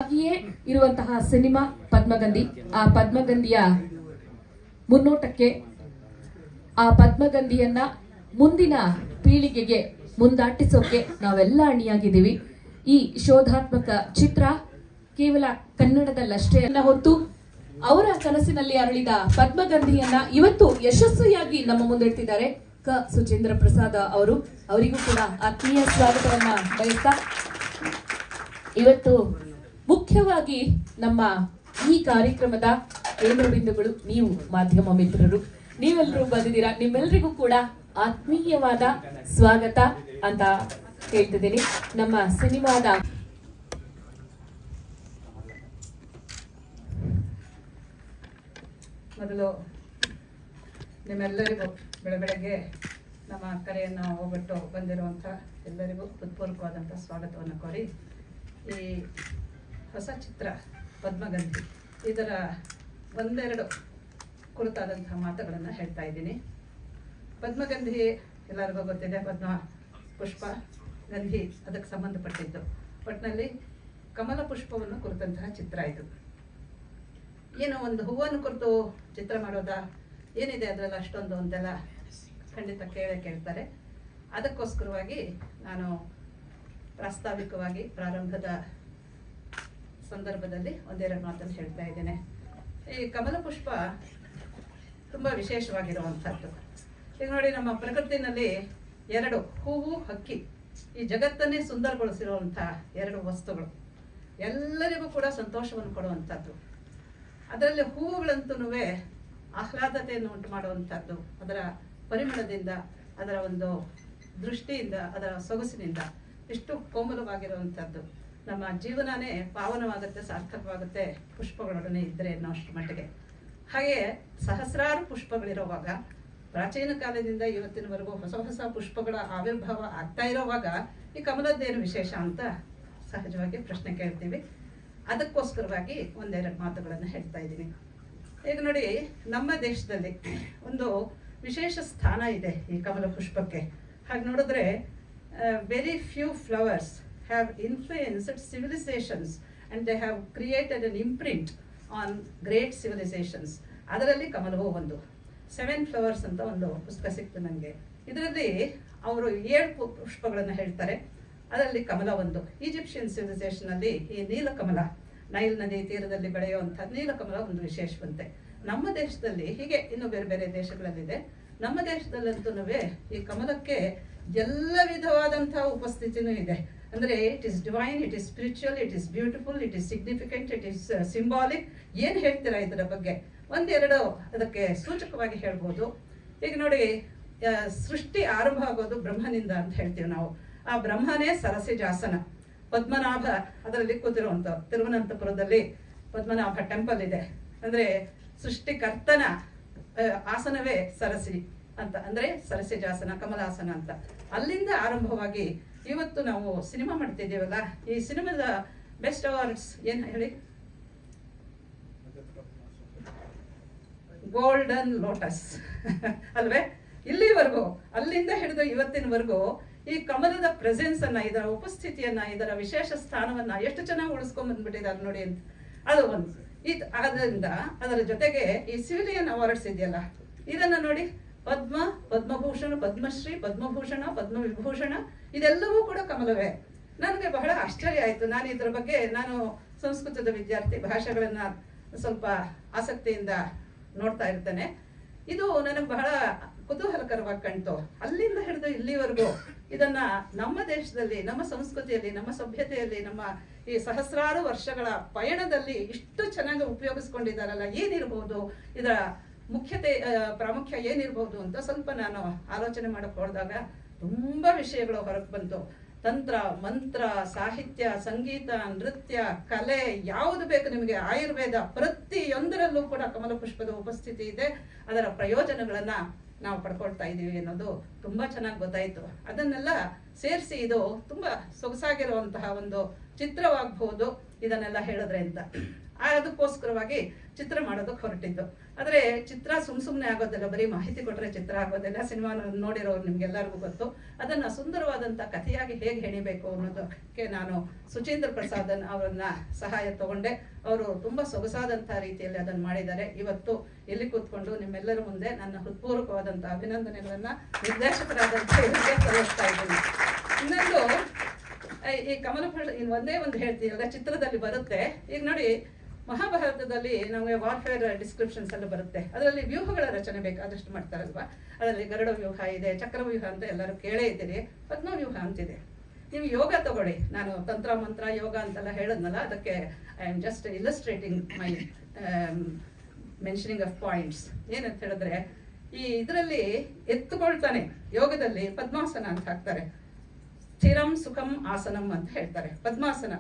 ಹಾಗೆಯೇ ಇರುವಂತಹ ಸಿನಿಮಾ ಪದ್ಮಗಂಧಿ. ಆ ಪದ್ಮಗಂಧಿಯ ಮುನ್ನೋಟಕ್ಕೆ ಆ ಪದ್ಮಗಂಧಿಯನ್ನ ಮುಂದಿನ ಪೀಳಿಗೆಗೆ ಮುಂದಾಟಿಸೋಕೆ ನಾವೆಲ್ಲ ಅಣಿಯಾಗಿದ್ದೀವಿ. ಈ ಶೋಧಾತ್ಮಕ ಚಿತ್ರ ಕೇವಲ ಕನ್ನಡದಲ್ಲಷ್ಟೇ ಅಲ್ಲ, ಹೊತ್ತು ಅವರ ಕನಸಿನಲ್ಲಿ ಅರಳಿದ ಪದ್ಮಗಂಧಿಯನ್ನ ಇವತ್ತು ಯಶಸ್ವಿಯಾಗಿ ನಮ್ಮ ಮುಂದಿಡ್ತಿದ್ದಾರೆ ಸುಚೇಂದ್ರ ಪ್ರಸಾದ್ ಅವರು. ಅವರಿಗೂ ಕೂಡ ಆತ್ಮೀಯ ಸ್ವಾಗತವನ್ನ ಬಯಸ್ತಾ, ಇವತ್ತು ಮುಖ್ಯವಾಗಿ ನಮ್ಮ ಈ ಕಾರ್ಯಕ್ರಮದ ಕೇಂದ್ರ ಬಿಂದುಗಳು ನೀವು ಮಾಧ್ಯಮ ಮಿತ್ರರು, ನೀವೆಲ್ಲರೂ ಬಂದಿದ್ದೀರಾ. ನಿಮ್ಮೆಲ್ಲರಿಗೂ ಕೂಡ ಆತ್ಮೀಯವಾದ ಸ್ವಾಗತ ಅಂತ ಹೇಳ್ತಿದ್ದೀನಿ. ನಮ್ಮ ಸಿನಿಮಾದ ಮೊದಲು ನಿಮ್ಮೆಲ್ಲರಿಗೂ ಬೆಳಗ್ಗೆ ನಮ್ಮ ಕರೆಯನ್ನು ಹೋಗ್ಬಿಟ್ಟು ಬಂದಿರುವಂಥ ಎಲ್ಲರಿಗೂ ಹೃತ್ಪೂರ್ವಕವಾದಂಥ ಸ್ವಾಗತವನ್ನು ಕೋರಿ, ಈ ಹೊಸ ಚಿತ್ರ ಪದ್ಮಗಂಧಿ ಇದರ ಒಂದೆರಡು ಕುರಿತಾದಂತಹ ಮಾತುಗಳನ್ನು ಹೇಳ್ತಾ ಇದ್ದೀನಿ. ಪದ್ಮಗಂಧಿ ಎಲ್ಲರಿಗೂ ಗೊತ್ತಿದೆ, ಪದ್ಮ ಪುಷ್ಪ ಗಂಧಿ ಅದಕ್ಕೆ ಸಂಬಂಧಪಟ್ಟಿದ್ದು. ಒಟ್ಟಿನಲ್ಲಿ ಕಮಲ ಪುಷ್ಪವನ್ನು ಕುರಿತಂತಹ ಚಿತ್ರ ಇದು. ಏನು ಒಂದು ಹೂವನ್ನು ಕುರಿತು ಚಿತ್ರ ಮಾಡೋದಾ, ಏನಿದೆ ಅದರಲ್ಲಿ ಅಷ್ಟೊಂದು ಅಂತೆಲ್ಲ ಖಂಡಿತ ಕೇಳ್ತಾರೆ. ಅದಕ್ಕೋಸ್ಕರವಾಗಿ ನಾನು ಪ್ರಾಸ್ತಾವಿಕವಾಗಿ ಪ್ರಾರಂಭದ ಸಂದರ್ಭದಲ್ಲಿ ಒಂದೆರಡು ಮಾತನ್ನು ಹೇಳ್ತಾ ಇದ್ದೇನೆ. ಈ ಕಮಲ ಪುಷ್ಪ ತುಂಬ ವಿಶೇಷವಾಗಿರುವಂಥದ್ದು. ಈಗ ನೋಡಿ, ನಮ್ಮ ಪ್ರಕೃತಿನಲ್ಲಿ ಎರಡು ಹೂವು ಹಕ್ಕಿ ಈ ಜಗತ್ತನ್ನೇ ಸುಂದರಗೊಳಿಸಿರುವಂಥ ಎರಡು ವಸ್ತುಗಳು, ಎಲ್ಲರಿಗೂ ಕೂಡ ಸಂತೋಷವನ್ನು ಕೊಡುವಂಥದ್ದು. ಅದರಲ್ಲಿ ಹೂವುಗಳಂತೂ ಆಹ್ಲಾದತೆಯನ್ನು ಉಂಟು ಮಾಡುವಂಥದ್ದು, ಅದರ ಪರಿಮಳದಿಂದ, ಅದರ ಒಂದು ದೃಷ್ಟಿಯಿಂದ, ಅದರ ಸೊಗಸಿನಿಂದ ಇಷ್ಟು ಕೋಮಲವಾಗಿರುವಂಥದ್ದು. ನಮ್ಮ ಜೀವನನೇ ಪಾವನವಾಗುತ್ತೆ, ಸಾರ್ಥಕವಾಗುತ್ತೆ ಪುಷ್ಪಗಳೊಡನೆ ಇದ್ದರೆ ಅನ್ನೋ ಅಷ್ಟು ಮಟ್ಟಿಗೆ. ಹಾಗೆ ಸಹಸ್ರಾರು ಪುಷ್ಪಗಳಿರುವಾಗ, ಪ್ರಾಚೀನ ಕಾಲದಿಂದ ಇವತ್ತಿನವರೆಗೂ ಹೊಸ ಹೊಸ ಪುಷ್ಪಗಳ ಆವಿರ್ಭಾವ ಆಗ್ತಾ ಇರೋವಾಗ ಈ ಕಮಲದ್ದೇನು ವಿಶೇಷ ಅಂತ ಸಹಜವಾಗಿ ಪ್ರಶ್ನೆ ಕೇಳ್ತೀವಿ. ಅದಕ್ಕೋಸ್ಕರವಾಗಿ ಒಂದೆರಡು ಮಾತುಗಳನ್ನು ಹೇಳ್ತಾ ಇದ್ದೀನಿ. ಈಗ ನೋಡಿ, ನಮ್ಮ ದೇಶದಲ್ಲಿ ಒಂದು ವಿಶೇಷ ಸ್ಥಾನ ಇದೆ ಈ ಕಮಲ ಪುಷ್ಪಕ್ಕೆ. ಹಾಗೆ ನೋಡಿದ್ರೆ very few flowers have influenced civilisations and they have created an imprint on great civilisations. ಅದರಲ್ಲಿ ಕಮಲವೂ ಒಂದು. 7 ಫ್ಲವರ್ಸ್ ಅಂತ ಒಂದು ಪುಸ್ತಕ ಸಿಕ್ತು ನನಗೆ. ಇದರಲ್ಲಿ ಅವರು 7 ಪುಷ್ಪಗಳನ್ನು ಹೇಳ್ತಾರೆ, ಅದರಲ್ಲಿ ಕಮಲ ಒಂದು. ಈಜಿಪ್ಷಿಯನ್ ಸಿವಿಲೈಸೇಷನಲ್ಲಿ ಈ ನೀಲಕಮಲ, ನೈಲ್ ನದಿ ತೀರದಲ್ಲಿ ಬೆಳೆಯುವಂಥ ನೀಲಕಮಲ ಒಂದು ವಿಶೇಷವಂತೆ. ನಮ್ಮ ದೇಶದಲ್ಲಿ ಹೀಗೆ ಇನ್ನು ಬೇರೆ ಬೇರೆ ದೇಶಗಳಲ್ಲಿದೆ. ನಮ್ಮ ದೇಶದಲ್ಲಂತೂ ಈ ಕಮಲಕ್ಕೆ ಎಲ್ಲ ವಿಧವಾದಂಥ ಉಪಸ್ಥಿತಿನೂ ಇದೆ. ಅಂದರೆ it is divine, it is spiritual, it is beautiful, it is significant, it is symbolic. ಏನು ಹೇಳ್ತೀರಾ ಇದರ ಬಗ್ಗೆ? ಒಂದೆರಡು ಅದಕ್ಕೆ ಸೂಚಕವಾಗಿ ಹೇಳ್ಬೋದು. ಈಗ ನೋಡಿ, ಸೃಷ್ಟಿ ಆರಂಭ ಆಗೋದು ಬ್ರಹ್ಮನಿಂದ ಅಂತ ಹೇಳ್ತೀವಿ ನಾವು. ಆ ಬ್ರಹ್ಮನೇ ಸರಸಿಜಾಸನ, ಪದ್ಮನಾಭ ಅದರಲ್ಲಿ ಕೂತಿರುವಂಥ ತಿರುವನಂತಪುರದಲ್ಲಿ ಪದ್ಮನಾಭ ಟೆಂಪಲ್ ಇದೆ. ಅಂದರೆ ಸೃಷ್ಟಿಕರ್ತನ ಆಸನವೇ ಸರಸಿ ಅಂತ, ಅಂದರೆ ಸರಸಿಜಾಸನ, ಕಮಲಾಸನ ಅಂತ. ಅಲ್ಲಿಂದ ಆರಂಭವಾಗಿ ಇವತ್ತು ನಾವು ಸಿನಿಮಾ ಮಾಡ್ತಿದ್ದೀವಲ್ಲ, ಈ ಸಿನಿಮಾದ ಬೆಸ್ಟ್ ಅವಾರ್ಡ್ಸ್ ಏನು ಹೇಳಿ? ಗೋಲ್ಡನ್ ಲೋಟಸ್ ಅಲ್ವೇ? ಇಲ್ಲಿವರೆಗೂ, ಅಲ್ಲಿಂದ ಹಿಡಿದು ಇವತ್ತಿನವರೆಗೂ ಈ ಕಮಲದ ಪ್ರೆಸೆನ್ಸ್ ಅನ್ನ, ಇದರ ಉಪಸ್ಥಿತಿಯನ್ನ, ಇದರ ವಿಶೇಷ ಸ್ಥಾನವನ್ನ ಎಷ್ಟು ಚೆನ್ನಾಗಿ ಉಳಿಸ್ಕೊಂಡ್ ಬಂದ್ಬಿಟ್ಟಿದ್ದಾರೆ ನೋಡಿ ಅಂತ. ಅದು ಒಂದು ಅದರಿಂದ ಅದರ ಜೊತೆಗೆ ಈ ಸಿವಿಲಿಯನ್ ಅವಾರ್ಡ್ಸ್ ಇದೆಯಲ್ಲ, ಇದನ್ನ ನೋಡಿ, ಪದ್ಮ, ಪದ್ಮಭೂಷಣ, ಪದ್ಮಶ್ರೀ, ಪದ್ಮಭೂಷಣ, ಪದ್ಮವಿಭೂಷಣ ಇದೆಲ್ಲವೂ ಕೂಡ ಕಮಲವೇ. ನನಗೆ ಬಹಳ ಆಶ್ಚರ್ಯ ಆಯಿತು. ನಾನು ಇದರ ಬಗ್ಗೆ, ನಾನು ಸಂಸ್ಕೃತದ ವಿದ್ಯಾರ್ಥಿ, ಭಾಷೆಗಳನ್ನ ಸ್ವಲ್ಪ ಆಸಕ್ತಿಯಿಂದ ನೋಡ್ತಾ ಇರ್ತೇನೆ. ಇದು ನನಗೆ ಬಹಳ ಕುತೂಹಲಕರವಾಗಿ ಕಾಣ್ತು. ಅಲ್ಲಿಂದ ಹಿಡಿದು ಇಲ್ಲಿವರೆಗೂ ಇದನ್ನ ನಮ್ಮ ದೇಶದಲ್ಲಿ, ನಮ್ಮ ಸಂಸ್ಕೃತಿಯಲ್ಲಿ, ನಮ್ಮ ಸಭ್ಯತೆಯಲ್ಲಿ, ನಮ್ಮ ಈ ಸಹಸ್ರಾರು ವರ್ಷಗಳ ಪಯಣದಲ್ಲಿ ಇಷ್ಟು ಚೆನ್ನಾಗಿ ಉಪಯೋಗಿಸ್ಕೊಂಡಿದ್ದಾರಲ್ಲ, ಏನಿರ್ಬೋದು ಇದರ ಮುಖ್ಯತೆ, ಪ್ರಾಮುಖ್ಯ ಏನಿರ್ಬೋದು ಅಂತ ಸ್ವಲ್ಪ ನಾನು ಆಲೋಚನೆ ಮಾಡಕ್ಕೆ ಹೋದಾಗ ತುಂಬಾ ವಿಷಯಗಳು ಹೊರಗೆ ಬಂತು. ತಂತ್ರ, ಮಂತ್ರ, ಸಾಹಿತ್ಯ, ಸಂಗೀತ, ನೃತ್ಯ, ಕಲೆ, ಯಾವುದು ಬೇಕು ನಿಮಗೆ, ಆಯುರ್ವೇದ, ಪ್ರತಿಯೊಂದರಲ್ಲೂ ಕೂಡ ಕಮಲ ಪುಷ್ಪದ ಉಪಸ್ಥಿತಿ ಇದೆ. ಅದರ ಪ್ರಯೋಜನಗಳನ್ನ ನಾವು ಪಡ್ಕೊಳ್ತಾ ಇದ್ದೀವಿ ಅನ್ನೋದು ತುಂಬಾ ಚೆನ್ನಾಗಿ ಗೊತ್ತಾಯಿತು. ಅದನ್ನೆಲ್ಲ ಸೇರಿಸಿ ಇದು ತುಂಬಾ ಸೊಗಸಾಗಿರುವಂತಹ ಒಂದು ಚಿತ್ರವಾಗಬಹುದು ಇದನ್ನೆಲ್ಲ ಹೇಳಿದ್ರೆ ಅಂತ. ಅದಕ್ಕೋಸ್ಕರವಾಗಿ ಚಿತ್ರ ಮಾಡೋದಕ್ಕೆ ಹೊರಟಿದ್ದು. ಆದರೆ ಚಿತ್ರ ಸುಮ್ಮನೆ ಆಗೋದಿಲ್ಲ, ಬರೀ ಮಾಹಿತಿ ಕೊಟ್ಟರೆ ಚಿತ್ರ ಆಗೋದಿಲ್ಲ. ಸಿನಿಮಾ ನೋಡಿರೋರು ನಿಮ್ಗೆಲ್ಲರಿಗೂ ಗೊತ್ತು. ಅದನ್ನು ಸುಂದರವಾದಂಥ ಕಥೆಯಾಗಿ ಹೇಗೆ ಹೆಣಿಬೇಕು ಅನ್ನೋದಕ್ಕೆ ನಾನು ಸುಚೀಂದ್ರ ಪ್ರಸಾದನ್ ಅವರನ್ನ ಸಹಾಯ ತಗೊಂಡೆ. ಅವರು ತುಂಬ ಸೊಗಸಾದಂಥ ರೀತಿಯಲ್ಲಿ ಅದನ್ನು ಮಾಡಿದ್ದಾರೆ. ಇವತ್ತು ಇಲ್ಲಿ ಕೂತ್ಕೊಂಡು ನಿಮ್ಮೆಲ್ಲರ ಮುಂದೆ ನನ್ನ ಹೃತ್ಪೂರ್ವಕವಾದಂಥ ಅಭಿನಂದನೆಗಳನ್ನು ನಿರ್ದೇಶಕರಾದಂಥ ಇವರಿಗೆ ಸಲ್ಲಿಸ್ತಾ ಇದ್ದೀನಿ. ಇನ್ನೊಂದು, ಈ ಇನ್ನು ಒಂದೇ ಒಂದು ಹೇಳ್ತೀನಲ್ಲ, ಚಿತ್ರದಲ್ಲಿ ಬರುತ್ತೆ. ಈಗ ನೋಡಿ, ಮಹಾಭಾರತದಲ್ಲಿ ನಮಗೆ ವಾರ್ಫೇರ್ ಡಿಸ್ಕ್ರಿಪ್ಷನ್ಸ್ ಎಲ್ಲ ಬರುತ್ತೆ. ಅದರಲ್ಲಿ ವ್ಯೂಹಗಳ ರಚನೆ ಬೇಕಾದಷ್ಟು ಮಾಡ್ತಾರಲ್ವಾ. ಅದರಲ್ಲಿ ಗರುಡ ವ್ಯೂಹ ಇದೆ, ಚಕ್ರವ್ಯೂಹ ಅಂತ ಎಲ್ಲರೂ ಕೇಳೇ ಇದ್ದೀರಿ, ಪದ್ಮವ್ಯೂಹ ಅಂತಿದೆ. ನೀವು ಯೋಗ ತಗೊಳ್ಳಿ, ನಾನು ತಂತ್ರ ಮಂತ್ರ ಯೋಗ ಅಂತೆಲ್ಲ ಹೇಳದ್ನಲ್ಲ, ಅದಕ್ಕೆ I am just illustrating my mentioning of points. ಏನಂತ ಹೇಳಿದ್ರೆ, ಈ ಇದರಲ್ಲಿ ಎತ್ತುಕೊಳ್ತಾನೆ ಯೋಗದಲ್ಲಿ ಪದ್ಮಾಸನ ಅಂತ ಹಾಕ್ತಾರೆ. ಸ್ಥಿರಂ ಸುಖಂ ಆಸನಂ ಅಂತ ಹೇಳ್ತಾರೆ.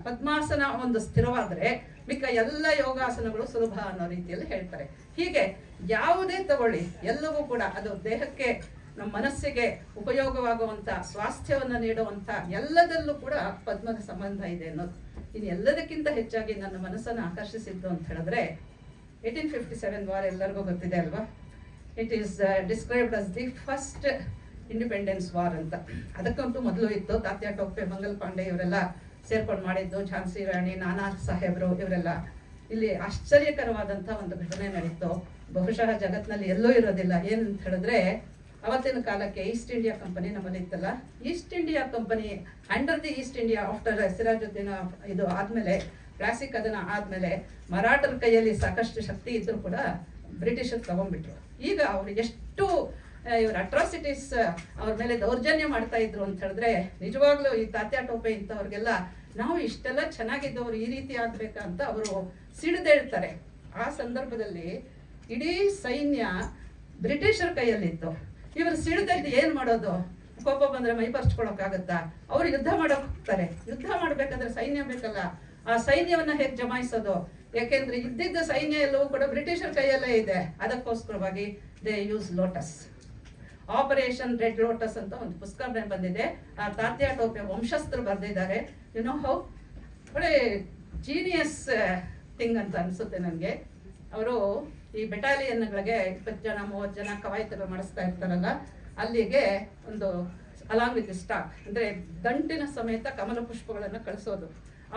ಪದ್ಮಾಸನ ಒಂದು ಸ್ಥಿರವಾದರೆ ಮಿಕ್ಕ ಎಲ್ಲ ಯೋಗಾಸನಗಳು ಸುಲಭ ಅನ್ನೋ ರೀತಿಯಲ್ಲಿ ಹೇಳ್ತಾರೆ. ಹೀಗೆ ಯಾವುದೇ ತಗೊಳ್ಳಿ, ಎಲ್ಲವೂ ಕೂಡ ಅದು ದೇಹಕ್ಕೆ, ನಮ್ಮ ಮನಸ್ಸಿಗೆ ಉಪಯೋಗವಾಗುವಂಥ, ಸ್ವಾಸ್ಥ್ಯವನ್ನು ನೀಡುವಂಥ ಎಲ್ಲದಲ್ಲೂ ಕೂಡ ಪದ್ಮದ ಸಂಬಂಧ ಇದೆ ಅನ್ನೋದು. ಇನ್ನು ಎಲ್ಲದಕ್ಕಿಂತ ಹೆಚ್ಚಾಗಿ ನನ್ನ ಮನಸ್ಸನ್ನು ಆಕರ್ಷಿಸಿದ್ದು ಅಂತ ಹೇಳಿದ್ರೆ 1857 ವಾರ್ ಎಲ್ಲರಿಗೂ ಗೊತ್ತಿದೆ ಅಲ್ವಾ. It is described as the first independence war ಅಂತ. ಅದಕ್ಕಂತೂ ಮೊದಲು ಇತ್ತು. ತಾತ್ಯಾ ಟೋಪೆ, ಮಂಗಲ್ ಪಾಂಡೆ ಇವರೆಲ್ಲ ಸೇರ್ಕೊಂಡು ಮಾಡಿದ್ದು, ಝಾನ್ಸಿ ರಾಣಿ, ನಾನಾ ಸಾಹೇಬ್ರು ಇವರೆಲ್ಲ. ಇಲ್ಲಿ ಆಶ್ಚರ್ಯಕರವಾದಂಥ ಒಂದು ಘಟನೆ ನಡೀತು. ಬಹುಶಃ ಜಗತ್ತಿನಲ್ಲಿ ಎಲ್ಲೂ ಇರೋದಿಲ್ಲ. ಏನಂತ ಹೇಳಿದ್ರೆ, ಅವತ್ತಿನ ಕಾಲಕ್ಕೆ ಈಸ್ಟ್ ಇಂಡಿಯಾ ಕಂಪನಿ ನಮ್ಮಲ್ಲಿ ಇತ್ತಲ್ಲ, East India company under the East India after Sirajuddin ಇದು ಆದಮೇಲೆ, ಕ್ಲಾಸಿಕ್ ಅದನ್ನ ಆದಮೇಲೆ, ಮರಾಠರ ಕೈಯಲ್ಲಿ ಸಾಕಷ್ಟು ಶಕ್ತಿ ಇದ್ರೂ ಕೂಡ ಬ್ರಿಟಿಷರು ತಗೊಂಡ್ಬಿಟ್ರು. ಈಗ ಅವರು ಎಷ್ಟು ಇವ್ರ ಅಟ್ರಾಸಿಟೀಸ್ ಅವ್ರ ಮೇಲೆ ದೌರ್ಜನ್ಯ ಮಾಡ್ತಾ ಇದ್ರು ಅಂತ ಹೇಳಿದ್ರೆ, ನಿಜವಾಗ್ಲೂ ಈ ತಾತ್ಯಾ ಟೋಪೆ ಇಂಥವ್ರಿಗೆಲ್ಲ ನಾವು ಇಷ್ಟೆಲ್ಲ ಚೆನ್ನಾಗಿದ್ದವರು ಈ ರೀತಿ ಆಗ್ಬೇಕಾ ಅಂತ ಅವರು ಸಿಡಿದೇಳ್ತಾರೆ. ಆ ಸಂದರ್ಭದಲ್ಲಿ ಇಡೀ ಸೈನ್ಯ ಬ್ರಿಟಿಷರ ಕೈಯಲ್ಲಿತ್ತು. ಇವರು ಸಿಡಿದಲ್ಲಿ ಏನ್ ಮಾಡೋದು? ಕೋಪ ಬಂದ್ರೆ ಮೈ ಪರ್ಚ್ಕೊಳಕ್ಕಾಗತ್ತಾ? ಅವ್ರು ಯುದ್ಧ ಮಾಡಕ್ ಹೋಗ್ತಾರೆ. ಯುದ್ಧ ಮಾಡ್ಬೇಕಾದ್ರೆ ಸೈನ್ಯ ಬೇಕಲ್ಲ. ಆ ಸೈನ್ಯವನ್ನ ಹೇಗೆ ಜಮಾಯಿಸೋದು? ಯಾಕೆಂದ್ರೆ ಇದ್ದಿದ್ದ ಸೈನ್ಯ ಎಲ್ಲವೂ ಕೂಡ ಬ್ರಿಟಿಷರ ಕೈಯಲ್ಲೇ ಇದೆ. ಅದಕ್ಕೋಸ್ಕರವಾಗಿ they use lotus. Operation red lotus ಅಂತ ಒಂದು ಪುಸ್ತಕ ಬಂದಿದೆ. ಆ ತಾತ್ಯಾ ಟೋಪೆ ವಂಶಸ್ಥರು ಬರೆದಿದ್ದಾರೆ. ಯು ನೋ ಹೌ ಒಳ್ಳೆ ಜೀನಿಯಸ್ ಥಿಂಗ್ ಅಂತ ಅನ್ಸುತ್ತೆ ನನಗೆ. ಅವರು ಈ ಬೆಟಾಲಿಯನ್ಗಳಿಗೆ 20 ಜನ 30 ಜನ ಕವಾಯತುಗಳು ಮಾಡಿಸ್ತಾ ಇರ್ತಾರಲ್ಲ, ಅಲ್ಲಿಗೆ ಒಂದು ಅಲಾಂಗ್ ವಿತ್ ಸ್ಟಾಕ್ ಅಂದ್ರೆ ದಂಟಿನ ಸಮೇತ ಕಮಲ ಪುಷ್ಪಗಳನ್ನು ಕಳಿಸೋದು.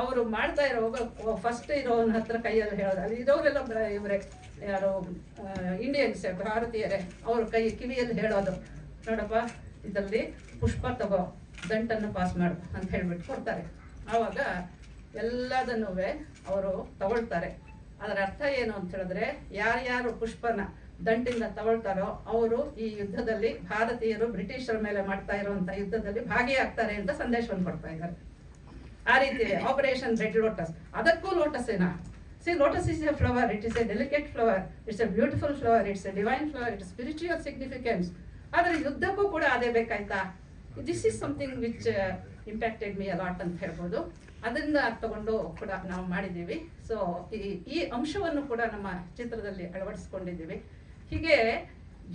ಅವರು ಮಾಡ್ತಾ ಇರೋವಾಗ ಫಸ್ಟ್ ಇರೋನ ಹತ್ರ ಕೈಯಲ್ಲಿ ಹೇಳೋದು. ಅಲ್ಲಿ ಇರೋರೆಲ್ಲ ಇವರೇ, ಯಾರು ಇಂಡಿಯನ್ಸ್, ಭಾರತೀಯರೇ. ಅವ್ರ ಕಿವಿಯಲ್ಲಿ ಹೇಳೋದು, ನೋಡಪ್ಪ ಇದರಲ್ಲಿ ಪುಷ್ಪ ತಗೋ, ದಂಟನ್ನು ಪಾಸ್ ಮಾಡು ಅಂತ ಹೇಳ್ಬಿಟ್ಟು ಕೊಡ್ತಾರೆ. ಆವಾಗ ಎಲ್ಲದನ್ನೂ ಅವರು ತಗೊಳ್ತಾರೆ. ಅದರ ಅರ್ಥ ಏನು ಅಂತ ಹೇಳಿದ್ರೆ, ಯಾರ್ಯಾರು ಪುಷ್ಪನ ದಂಟಿಂದ ತಗೊಳ್ತಾರೋ ಅವರು ಈ ಯುದ್ಧದಲ್ಲಿ, ಭಾರತೀಯರು ಬ್ರಿಟಿಷರ ಮೇಲೆ ಮಾಡ್ತಾ ಇರುವಂತ ಯುದ್ಧದಲ್ಲಿ ಭಾಗಿಯಾಗ್ತಾರೆ ಅಂತ ಸಂದೇಶವನ್ನು ಕೊಡ್ತಾ ಇದ್ದಾರೆ. ಆ ರೀತಿ ಆಪರೇಷನ್ ರೆಡ್ ಲೋಟಸ್. ಅದಕ್ಕೂ ಲೋಟಸ್ ಏನ? See, lotus is a flower. It is a delicate flower. It's a beautiful flower. It's a divine flower. It's spiritual significance. ಆದರೆ ಯುದ್ಧಕ್ಕೂ ಕೂಡ ಅದೇ ಬೇಕಾಯ್ತಾ? This is something which impacted me a lot ಅಂತ ಹೇಳ್ಬೋದು. ಅದರಿಂದ ತಗೊಂಡು ಕೂಡ ನಾವು ಮಾಡಿದ್ದೀವಿ. ಸೊ ಈ ಅಂಶವನ್ನು ಕೂಡ ನಮ್ಮ ಚಿತ್ರದಲ್ಲಿ ಅಳವಡಿಸ್ಕೊಂಡಿದ್ದೀವಿ. ಹೀಗೆ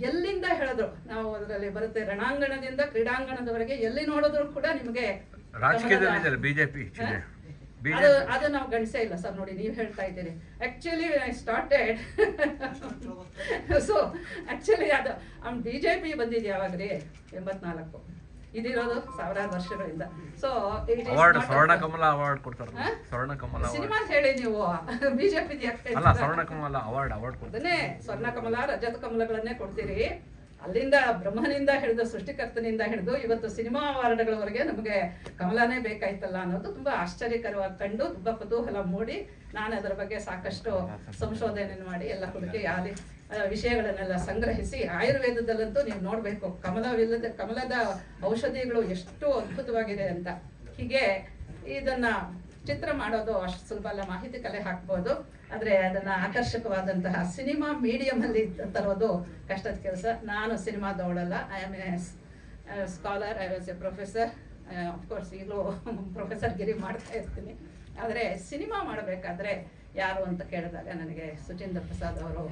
ಎಲ್ಲಿಂದ ಹೇಳಿದ್ರು ನಾವು ಅದರಲ್ಲಿ ಬರುತ್ತೆ, ರಣಾಂಗಣದಿಂದ ಕ್ರೀಡಾಂಗಣದವರೆಗೆ ಎಲ್ಲಿ ನೋಡಿದ್ರು ಕೂಡ ನಿಮಗೆ ಬಿಜೆಪಿ ಅದು ನಾವು ಗಣಿಸೇ ಇಲ್ಲ ಸರ್. ನೋಡಿ, ನೀವು ಹೇಳ್ತಾ ಇದ್ದೀರಿ. Actually I started so actually ಅದು ಬಿಜೆಪಿ ಬಂದಿದ್ದು ಯಾವಾಗ್ರಿ? 84. ಇದಿರೋದು ಸಾವಿರಾರು ವರ್ಷಗಳಿಂದ. ಸೊ ಸ್ವರ್ಣ ಕಮಲ ಅವಾರ್ಡ್ ಕೊಡ್ತಾರೆ. ಸ್ವರ್ಣ ಕಮಲ ಸಿನಿಮಾ ಹೇಳಿ ನೀವು ಬಿಜೆಪಿ ಸ್ವರ್ಣ ಕಮಲ ಅವಾರ್ಡ್ ಕೊಡ್ತಾನೆ. ಸ್ವರ್ಣ ಕಮಲ, ರಜತ ಕಮಲಗಳನ್ನೇ ಕೊಡ್ತೀರಿ. ಅಲ್ಲಿಂದ ಬ್ರಹ್ಮನಿಂದ ಹಿಡಿದು, ಸೃಷ್ಟಿಕರ್ತನಿಂದ ಹಿಡಿದು ಇವತ್ತು ಸಿನಿಮಾ ಅವಾರ್ಡ್ಗಳವರೆಗೆ ನಮಗೆ ಕಮಲನೇ ಬೇಕಾಯ್ತಲ್ಲ ಅನ್ನೋದು ತುಂಬಾ ಆಶ್ಚರ್ಯಕರವಾಗಿ ಕಂಡು, ತುಂಬಾ ಕುತೂಹಲ ಮೂಡಿ, ನಾನು ಅದರ ಬಗ್ಗೆ ಸಾಕಷ್ಟು ಸಂಶೋಧನೆ ಮಾಡಿ ಎಲ್ಲ ಹುಡುಕಿ ವಿಷಯಗಳನ್ನೆಲ್ಲ ಸಂಗ್ರಹಿಸಿ, ಆಯುರ್ವೇದದಲ್ಲಂತೂ ನೀವು ನೋಡ್ಬೇಕು, ಕಮಲದ ಔಷಧಿಗಳು ಎಷ್ಟು ಅದ್ಭುತವಾಗಿದೆ ಅಂತ. ಹೀಗೆ ಇದನ್ನ ಚಿತ್ರ ಮಾಡೋದು ಅಷ್ಟು ಸುಲಭ ಅಲ್ಲ. ಮಾಹಿತಿ ಕಲೆ ಹಾಕ್ಬೋದು, ಆದರೆ ಅದನ್ನ ಆಕರ್ಷಕವಾದಂತಹ ಸಿನಿಮಾ ಮೀಡಿಯಂ ಅಲ್ಲಿ ತರೋದು ಕಷ್ಟದ ಕೆಲಸ. ನಾನು ಸಿನಿಮಾದವಳಲ್ಲ. I am a scholar, I was a professor. Of course ಈಗಲೂ ಪ್ರೊಫೆಸರ್ ಗಿರಿ ಮಾಡ್ತಾ ಇರ್ತೀನಿ. ಆದರೆ ಸಿನಿಮಾ ಮಾಡಬೇಕಾದ್ರೆ ಯಾರು ಅಂತ ಕೇಳಿದಾಗ ನನಗೆ ಸುಚೀಂದ್ರ ಪ್ರಸಾದ್ ಅವರು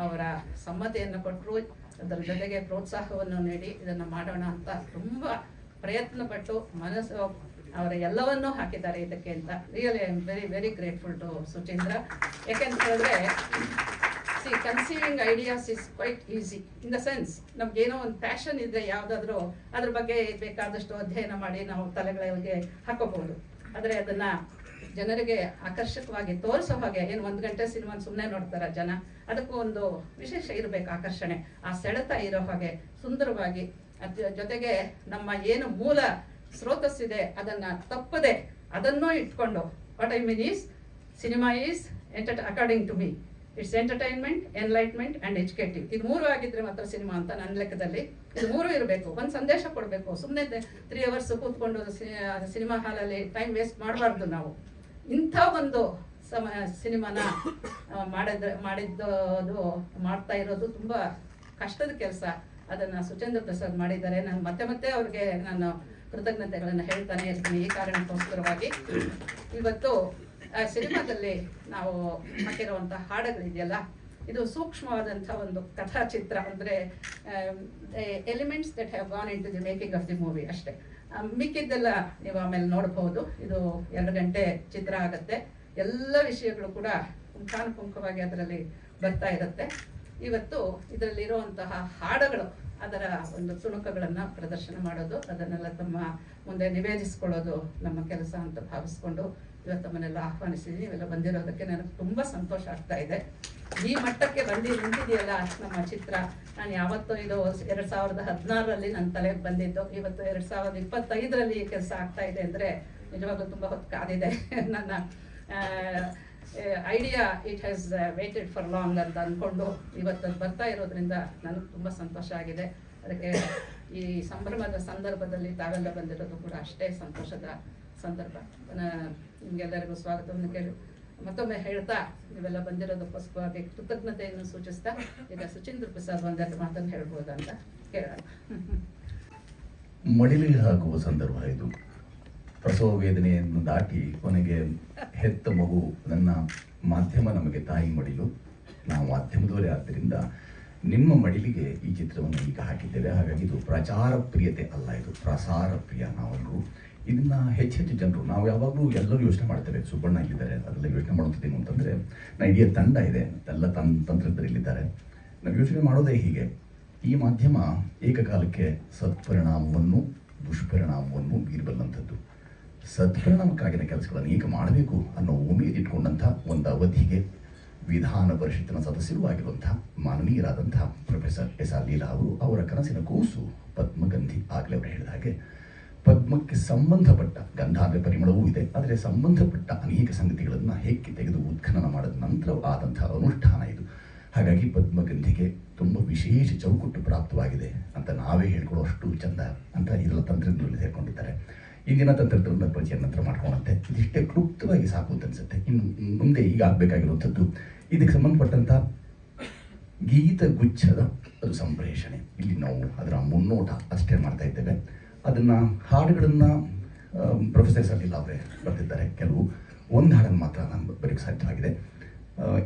ಅವರ ಸಮ್ಮತಿಯನ್ನು ಕೊಟ್ಟರು. ಅದರ ಜೊತೆಗೆ ಪ್ರೋತ್ಸಾಹವನ್ನು ನೀಡಿ ಇದನ್ನು ಮಾಡೋಣ ಅಂತ ತುಂಬ ಪ್ರಯತ್ನ ಪಟ್ಟು ಅವರ ಎಲ್ಲವನ್ನೂ ಹಾಕಿದ್ದಾರೆ ಇದಕ್ಕೆ ಅಂತ. Really I am very very grateful to Suchindra. ಯಾಕೆಂತ ಹೇಳಿದ್ರೆ conceiving ideas is quite easy in the sense, ನಮ್ಗೇನೋ ಒಂದು ಪ್ಯಾಷನ್ ಇದ್ರೆ ಯಾವುದಾದ್ರೂ ಅದ್ರ ಬಗ್ಗೆ ಬೇಕಾದಷ್ಟು ಅಧ್ಯಯನ ಮಾಡಿ ನಾವು ತಲೆಗಳಿಗೆ ಹಾಕೋಬಹುದು. ಆದರೆ ಅದನ್ನ ಜನರಿಗೆ ಆಕರ್ಷಕವಾಗಿ ತೋರಿಸೋ ಹಾಗೆ, ಏನು 1 ಗಂಟೆ ಸಿನಿಮಾ ಸುಮ್ಮನೆ ನೋಡ್ತಾರ ಜನ, ಅದಕ್ಕೂ ಒಂದು ವಿಶೇಷ ಇರಬೇಕು, ಆಕರ್ಷಣೆ, ಆ ಸೆಳೆತ ಇರೋ ಹಾಗೆ ಸುಂದರವಾಗಿ, ಅದ್ರ ಜೊತೆಗೆ ನಮ್ಮ ಏನು ಮೂಲ ಸ್ರೋತಸ್ಸಿದೆ ಅದನ್ನ ತಪ್ಪದೆ ಅದನ್ನೂ ಇಟ್ಕೊಂಡು, what I mean is cinema is according to me it's entertainment, enlightenment and educative. ಇದು 3 ಆಗಿದ್ರೆ ಮಾತ್ರ ಸಿನಿಮಾ ಅಂತ ನನ್ನ ಲೆಕ್ಕದಲ್ಲಿ. ಇದು 3 ಇರಬೇಕು. ಒಂದು ಸಂದೇಶ ಕೊಡಬೇಕು. ಸುಮ್ಮನೆ 3 hours ಕೂತ್ಕೊಂಡು ಸಿನಿಮಾ ಹಾಲಲ್ಲಿ ಟೈಮ್ ವೇಸ್ಟ್ ಮಾಡಬಾರ್ದು. ನಾವು ಇಂಥ ಒಂದು ಸಿನಿಮಾನ ಮಾಡ್ತಾ ಇರೋದು ತುಂಬ ಕಷ್ಟದ ಕೆಲಸ. ಅದನ್ನು ಸುಚೇಂದ್ರ ಪ್ರಸಾದ್ ಮಾಡಿದ್ದಾರೆ. ನಾನು ಮತ್ತೆ ಅವ್ರಿಗೆ ನಾನು ಕೃತಜ್ಞತೆಗಳನ್ನು ಹೇಳ್ತಾನೆ ಇರ್ತೀನಿ. ಈ ಕಾರಣಕ್ಕೋಸ್ಕರವಾಗಿ ಇವತ್ತು ಆ ಸಿನಿಮಾದಲ್ಲಿ ನಾವು ಹಾಕಿರುವಂಥ ಹಾಡುಗಳಿದೆಯಲ್ಲ, ಇದು ಸೂಕ್ಷ್ಮವಾದಂಥ ಒಂದು ಕಥಾಚಿತ್ರ. ಅಂದರೆ elements that have gone into the making of the movie ಅಷ್ಟೇ. ಮಿಕ್ಕಿದ್ದೆಲ್ಲ ನೀವು ಆಮೇಲೆ ನೋಡಬಹುದು. ಇದು 2 ಗಂಟೆ ಚಿತ್ರ ಆಗುತ್ತೆ. ಎಲ್ಲ ವಿಷಯಗಳು ಕೂಡ ಪುಂಖಾನುಪುಂಖವಾಗಿ ಅದರಲ್ಲಿ ಬರ್ತಾ ಇರುತ್ತೆ. ಇವತ್ತು ಇದರಲ್ಲಿರುವಂತಹ ಹಾಡುಗಳು, ಅದರ ಒಂದು ತುಣುಕುಗಳನ್ನು ಪ್ರದರ್ಶನ ಮಾಡೋದು, ಅದನ್ನೆಲ್ಲ ತಮ್ಮ ಮುಂದೆ ನಿವೇದಿಸ್ಕೊಳ್ಳೋದು ನಮ್ಮ ಕೆಲಸ ಅಂತ ಭಾವಿಸ್ಕೊಂಡು ಇವತ್ತು ತಮ್ಮನ್ನೆಲ್ಲ ಆಹ್ವಾನಿಸಿದ್ದೀನಿ. ಇವೆಲ್ಲ ಬಂದಿರೋದಕ್ಕೆ ನನಗೆ ತುಂಬ ಸಂತೋಷ ಆಗ್ತಾ ಇದೆ. ಈ ಮಟ್ಟಕ್ಕೆ ನಿಂತಿದೆಯಲ್ಲ ನಮ್ಮ ಚಿತ್ರ. ನಾನು ಯಾವತ್ತೂ ಇದು 2016ರಲ್ಲಿ ನನ್ನ ತಲೆಗೆ ಬಂದಿದ್ದು. ಇವತ್ತು 2025ರಲ್ಲಿ ಈ ಕೆಲಸ ಆಗ್ತಾ ಇದೆ ಅಂದರೆ ನಿಜವಾಗ್ಲೂ ತುಂಬ ಹೊತ್ತು ಕಾದಿದೆ. ನನ್ನ idea it has weighted for long ಅಂತ ಅಂದ್ಕೊಂಡು ಇವತ್ತು ಅದು ಬರ್ತಾ ಇರೋದ್ರಿಂದ ನನಗೆ ತುಂಬ ಸಂತೋಷ ಆಗಿದೆ. ಅದಕ್ಕೆ ಈ ಸಂಭ್ರಮದ ಸಂದರ್ಭದಲ್ಲಿ ತಾವೆಲ್ಲ ಬಂದಿರೋದು ಕೂಡ ಅಷ್ಟೇ ಸಂತೋಷದ ಸಂದರ್ಭ. ನಿಮಗೆಲ್ಲರಿಗೂ ಸ್ವಾಗತವನ್ನು ಮತ್ತೊಮ್ಮೆ ಹೇಳ್ತಾ, ನೀವೆಲ್ಲ ಬಂದಿರೋದಕ್ಕೋಸ್ಕರವಾಗಿ ಕೃತಜ್ಞತೆಯನ್ನು ಸೂಚಿಸ್ತಾ, ಈಗ ಸುಚೀಂದ್ರ ಪ್ರಸಾದ್ ಒಂದೆರಡು ಮಾತನ್ನು ಹೇಳ್ಬೋದಂತ ಕೇಳೋಣ. ಮಡಿಲಿಗೆ ಹಾಕುವ ಸಂದರ್ಭ ಇದು. ಪ್ರಸವ ವೇದನೆಯನ್ನು ದಾಟಿ ಕೊನೆಗೆ ಹೆತ್ತ ಮಗು, ನನ್ನ ಮಾಧ್ಯಮ ನಮಗೆ ತಾಯಿ ಮಡಿಲು, ನಾವು ಮಾಧ್ಯಮದವರೇ ಆದ್ದರಿಂದ ನಿಮ್ಮ ಮಡಿಲಿಗೆ ಈ ಚಿತ್ರವನ್ನು ಈಗ ಹಾಕಿದ್ದೇವೆ. ಹಾಗಾಗಿ ಇದು ಪ್ರಚಾರ ಪ್ರಿಯತೆ ಅಲ್ಲ, ಇದು ಪ್ರಸಾರ ಪ್ರಿಯ. ನಾವೆಲ್ಲರೂ ಇದನ್ನ ಹೆಚ್ಚೆಚ್ಚು ಜನರು, ನಾವು ಯಾವಾಗಲೂ ಎಲ್ಲರೂ ಯೋಚನೆ ಮಾಡ್ತೇವೆ. ಸುಬ್ಬಣ್ಣ ಇಲ್ಲಿದ್ದಾರೆ, ಅದೆಲ್ಲ ಯೋಚನೆ ಮಾಡುವಂಥದ್ದೇನು ಅಂತಂದರೆ, ಇಡೀ ತಂಡ ಇದೆ, ಎಲ್ಲ ತಂತ್ರಜ್ಞರಿಲ್ಲಿದ್ದಾರೆ. ನಾವು ಯೋಚನೆ ಮಾಡೋದೇ ಹೀಗೆ, ಈ ಮಾಧ್ಯಮ ಏಕಕಾಲಕ್ಕೆ ಸತ್ಪರಿಣಾಮವನ್ನು ದುಷ್ಪರಿಣಾಮವನ್ನು ಬೀರಬಲ್ಲಂಥದ್ದು. ಸತ್ಪರಿಣಾಮಕ್ಕಾಗಿನ ಕೆಲಸಗಳನ್ನು ಈಗ ಮಾಡಬೇಕು ಅನ್ನೋ ಉಮೇದು ಇಟ್ಕೊಂಡಂಥ ಒಂದು ಅವಧಿಗೆ ವಿಧಾನ ಪರಿಷತ್ತಿನ ಸದಸ್ಯರು ಆಗಿರುವಂತಹ ಮಾನನೀಯರಾದಂತಹ ಪ್ರೊಫೆಸರ್ S.R. ಲೀಲಾ ಅವರು, ಅವರ ಕನಸಿನ ಕೂಸು ಪದ್ಮಗಂಧಿ. ಆಗಲೇ ಅವರು ಹೇಳಿದ ಹಾಗೆ ಪದ್ಮಕ್ಕೆ ಸಂಬಂಧಪಟ್ಟ ಗಂಧಾಂತರ ಪರಿಮಳವೂ ಇದೆ, ಆದರೆ ಸಂಬಂಧಪಟ್ಟ ಅನೇಕ ಸಂಗತಿಗಳನ್ನು ಹೆಕ್ಕಿ ತೆಗೆದು ಉತ್ಖನನ ಮಾಡಿದ ನಂತರ ಆದಂತಹ ಅನುಷ್ಠಾನ ಇದು. ಹಾಗಾಗಿ ಪದ್ಮಗಂಧಿಗೆ ತುಂಬ ವಿಶೇಷ ಚೌಕಟ್ಟು ಪ್ರಾಪ್ತವಾಗಿದೆ ಅಂತ ನಾವೇ ಹೇಳ್ಕೊಳ್ಳೋಷ್ಟು ಚಂದ ಅಂತ ಇದೆಲ್ಲ ತಂತ್ರಜ್ಞರಲ್ಲಿ ಸೇರ್ಕೊಂಡಿದ್ದಾರೆ. ಇಂದಿನ ತಂತ್ರಜ್ಞರ ಪರಿಚಯ ನಂತರ ಮಾಡ್ಕೊಳ್ಳುತ್ತೆ. ಇದಿಷ್ಟೇ ಕ್ಲುಪ್ತವಾಗಿ ಸಾಕು ಅಂತ ಅನಿಸುತ್ತೆ. ಇನ್ನು ಮುಂದೆ ಈಗ ಆಗಬೇಕಾಗಿರುವಂಥದ್ದು ಇದಕ್ಕೆ ಸಂಬಂಧಪಟ್ಟಂಥ ಗೀತಗುಚ್ಛದ ಅದು ಸಂಪ್ರೇಷಣೆ. ಇಲ್ಲಿ ನಾವು ಅದರ ಮುನ್ನೋಟ ಅಷ್ಟೇ ಮಾಡ್ತಾ ಇದ್ದೇವೆ. ಅದನ್ನು ಹಾಡುಗಳನ್ನು ಪ್ರೊಫೆಸರ್ S.R. ಲೀಲಾ ಅವರೇ ಬರ್ತಿದ್ದಾರೆ. ಕೆಲವು ಒಂದು ಹಾಡನ್ನು ಮಾತ್ರ ನಾನು ಬರೀಕ್ಕೆ ಸಾಧ್ಯವಾಗಿದೆ.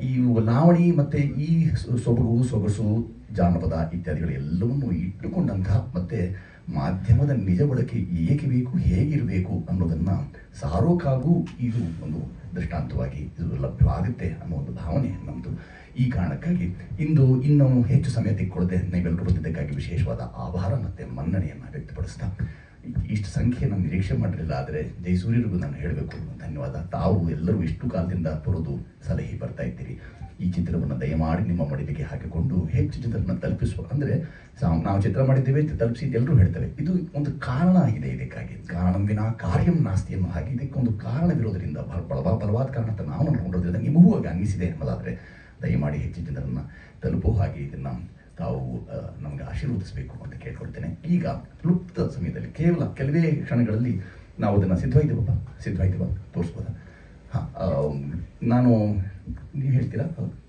ಈ ಲಾವಣಿ ಮತ್ತು ಈ ಸೊಬಗು, ಸೊಗಸು, ಜಾನಪದ ಇತ್ಯಾದಿಗಳು ಎಲ್ಲವನ್ನೂ ಇಟ್ಟುಕೊಂಡಂತಹ ಮತ್ತು ಮಾಧ್ಯಮದ ನಿಜ ಬಳಕೆ ಏಕೆ ಬೇಕು, ಹೇಗಿರಬೇಕು ಅನ್ನೋದನ್ನು ಸಾರೋಕ್ಕಾಗೂ ಇದು ಒಂದು ದೃಷ್ಟಾಂತವಾಗಿ ಇದು ಲಭ್ಯವಾಗುತ್ತೆ ಅನ್ನೋ ಒಂದು ಭಾವನೆ ನಮ್ಮದು. ಈ ಕಾರಣಕ್ಕಾಗಿ ಇನ್ನೂ ಹೆಚ್ಚು ಸಮಯ ತೆಗೆದುಕೊಳ್ಳದೆ ನೀವೆಲ್ಲರೂ ಬಂದಿದ್ದಕ್ಕಾಗಿ ವಿಶೇಷವಾದ ಆಭಾರ ಮತ್ತು ಮನ್ನಣೆಯನ್ನು ವ್ಯಕ್ತಪಡಿಸ್ತಾ, ಇಷ್ಟು ಸಂಖ್ಯೆ ನಾನು ನಿರೀಕ್ಷೆ ಮಾಡಿರಲಿಲ್ಲ, ಆದರೆ ಜಯಸೂರ್ಯರಿಗೂ ನಾನು ಹೇಳಬೇಕು ಧನ್ಯವಾದ. ತಾವು ಎಲ್ಲರೂ ಇಷ್ಟು ಕಾಲದಿಂದ ಬರೋದು ಸಲಹೆ ಬರ್ತಾ ಇದ್ದೀರಿ. ಈ ಚಿತ್ರವನ್ನು ದಯಮಾಡಿ ನಿಮ್ಮ ಮಡಿಲಿಗೆ ಹಾಕಿಕೊಂಡು ಹೆಚ್ಚು ಜನರನ್ನು ತಲುಪಿಸುವ, ಅಂದರೆ ನಾವು ಚಿತ್ರ ಮಾಡಿದ್ದೇವೆ ತಲುಪಿಸಿ ಎಲ್ಲರೂ ಹೇಳ್ತೇವೆ. ಇದು ಒಂದು ಕಾರಣ ಆಗಿದೆ. ಇದಕ್ಕಾಗಿ ಕಾರಣಂ ವಿನಾ ಕಾರ್ಯಂ ನಾಸ್ತಿ ಅನ್ನೋ ಹಾಗೆ ಇದಕ್ಕೊಂದು ಕಾರಣವಿರೋದರಿಂದ, ಬಲವಾದ ಕಾರಣ ಅಂತ ನಾವು ಅಂದ್ಕೊಂಡಿರೋದ್ರಿಂದ ನಿಮಗೂ ಹಾಗೆ ಅನ್ನಿಸಿದೆ ಅನ್ನೋದಾದರೆ ದಯಮಾಡಿ ಹೆಚ್ಚು ಜನರನ್ನು ತಲುಪೋ ಹಾಗೆ ಇದನ್ನು ತಾವು ನಮಗೆ ಆಶೀರ್ವದಿಸಬೇಕು ಅಂತ ಕೇಳ್ಕೊಳ್ತೇನೆ. ಈಗ ಕ್ಲುಪ್ತ ಸಮಯದಲ್ಲಿ ಕೇವಲ ಕೆಲವೇ ಕ್ಷಣಗಳಲ್ಲಿ ನಾವು ಅದನ್ನು ಸಿದ್ಧವಾಯ್ತೇವ ತೋರಿಸ್ಬೋದಾ? ನಾನು ನೀವು ಹೇಳ್ತೀರಾ